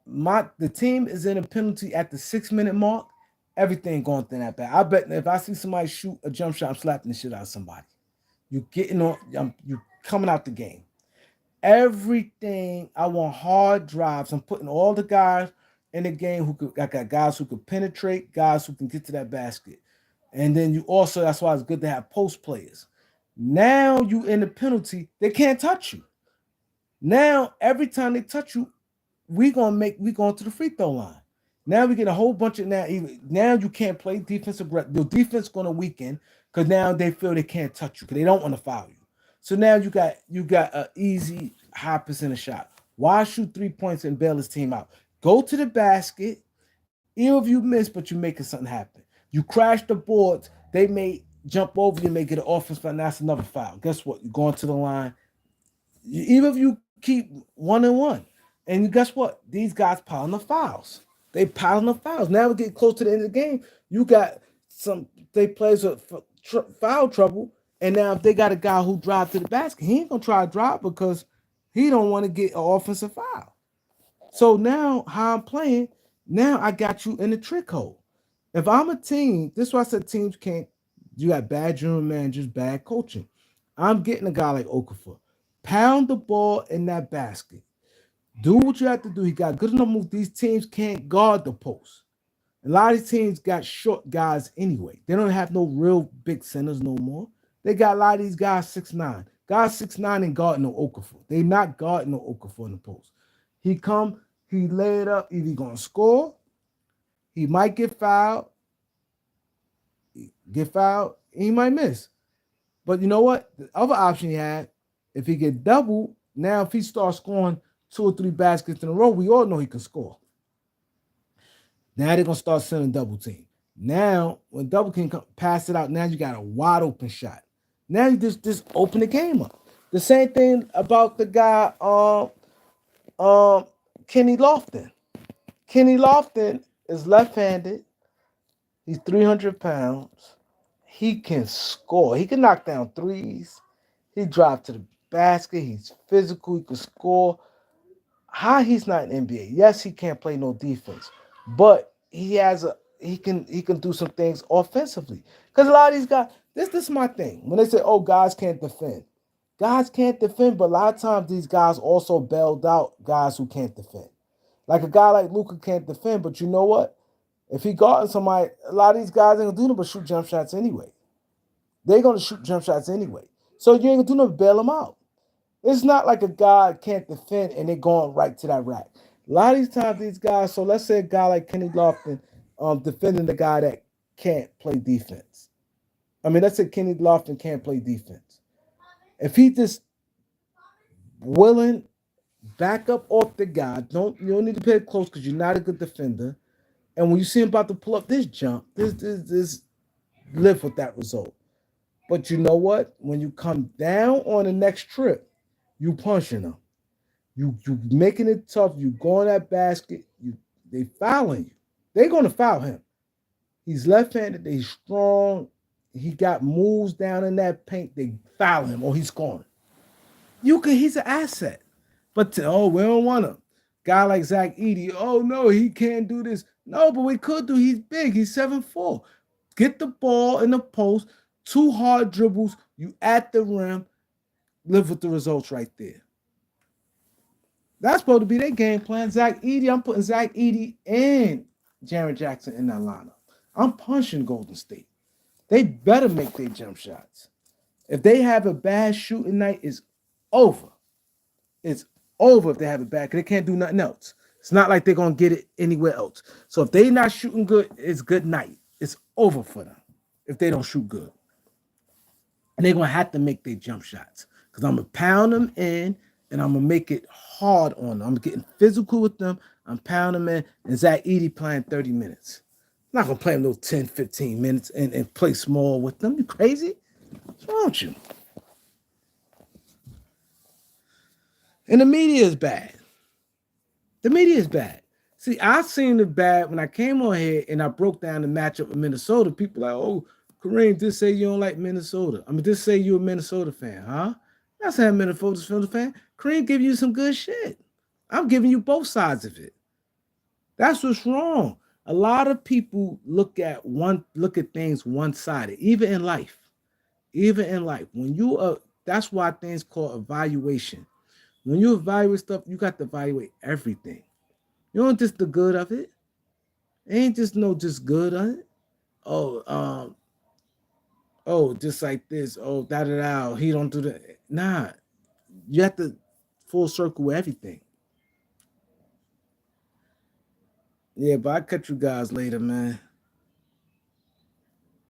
Speaker 1: the team is in a penalty at the 6-minute mark, everything going through that bad. I bet if I see somebody shoot a jump shot, I'm slapping the shit out of somebody. You getting on, you coming out the game. Everything, I want hard drives. I'm putting all the guys in the game I got guys who could penetrate, guys who can get to that basket. And then you also, that's why it's good to have post players. Now you in the penalty, they can't touch you. Now, every time they touch you, we going to the free throw line. Now we get a whole bunch of now you can't play defensive. Your defense going to weaken because now they feel they can't touch you because they don't want to foul you. So now you got an easy high percentage shot. Why shoot 3 points and bail his team out? Go to the basket. Even if you miss, but you're making something happen. You crash the boards. They may jump over you, may get an offense foul. That's another foul. Guess what? You're going to the line. Even if you keep 1-1, and guess what? These guys piling the fouls. They piling the fouls. Now we're getting close to the end of the game. You got they players with foul trouble, and now if they got a guy who drives to the basket, he ain't gonna try to drive because he don't want to get an offensive foul. So now how I'm playing, now I got you in the trick hole. If I'm a team, this is why I said teams can't. You got bad general managers, bad coaching. I'm getting a guy like Okafor. Pound the ball in that basket. Do what you have to do. He got good enough moves. These teams can't guard the post. A lot of these teams got short guys anyway. They don't have no real big centers no more. They got a lot of these guys 6'9". Guys 6'9" ain't guarding no Okafor. They not guarding no Okafor in the post. He lay it up. Either he gonna score, he might get fouled. He might miss. But you know what? The other option he had, if he get double, now if he starts scoring 2 or 3 baskets in a row, we all know he can score. Now they're gonna start sending double team. Now when double team pass it out, now you got a wide open shot. Now you just open the game up. The same thing about the guy Kenny Lofton. Kenny Lofton is left-handed. He's 300 pounds. He can score. He can knock down threes. He drives to the basket. He's physical. He can score. How he's not an NBA? Yes, he can't play no defense, but he can do some things offensively. Because a lot of these guys, This is my thing. When they say, "Oh, guys can't defend," guys can't defend, but a lot of times these guys also bailed out guys who can't defend. Like a guy like Luca can't defend, but you know what? If he guarding somebody, a lot of these guys ain't gonna do nothing but shoot jump shots anyway. They're gonna shoot jump shots anyway. So you ain't gonna do nothing but bail them out. It's not like a guy can't defend and they're going right to that rack. A lot of these times, these guys. So let's say a guy like Kenny Lofton, defending the guy that can't play defense. I mean, let's say Kenny Lofton can't play defense. If he just willing back up off the guy, you don't need to pay it close because you're not a good defender. And when you see him about to pull up this jump, this live with that result. But you know what? When you come down on the next trip, you punching them. You making it tough. You going that basket. They fouling you. They're gonna foul him. He's left-handed. They strong. He got moves down in that paint. They foul him or he's scoring. He's an asset. But we don't want him. Guy like Zach Edey, oh no, he can't do this. No, but we could do. He's big. He's 7'4". Get the ball in the post, two hard dribbles, you at the rim, live with the results right there. That's supposed to be their game plan. Zach Edey, I'm putting Zach Edey and Jaren Jackson in that lineup. I'm punching Golden State. They better make their jump shots. If they have a bad shooting night, it's over. It's over if they have it bad because they can't do nothing else. It's not like they're going to get it anywhere else. So if they're not shooting good, it's good night. It's over for them if they don't shoot good. And they're going to have to make their jump shots because I'm going to pound them in and I'm going to make it hard on them. I'm getting physical with them. I'm pounding them in. And Zach Edey playing 30 minutes. I'm not going to play him those 10, 15 minutes and play small with them. You crazy? What's wrong with you? And the media is bad. The media is bad. See, I seen it bad when I came on here and I broke down the matchup with Minnesota. People like, oh, Kareem, just say you don't like Minnesota. I mean, just say you're a Minnesota fan, huh? That's not a Minnesota fan. Kareem give you some good shit. I'm giving you both sides of it. That's what's wrong. A lot of people look at things one-sided, even in life. Even in life. That's why things called evaluation. When you evaluate stuff, you got to evaluate everything. You don't just the good of it. It ain't just just good of it. Oh, just like this. Oh, da da da. He don't do that. Nah, you have to full circle everything. Yeah, but I catch you guys later, man.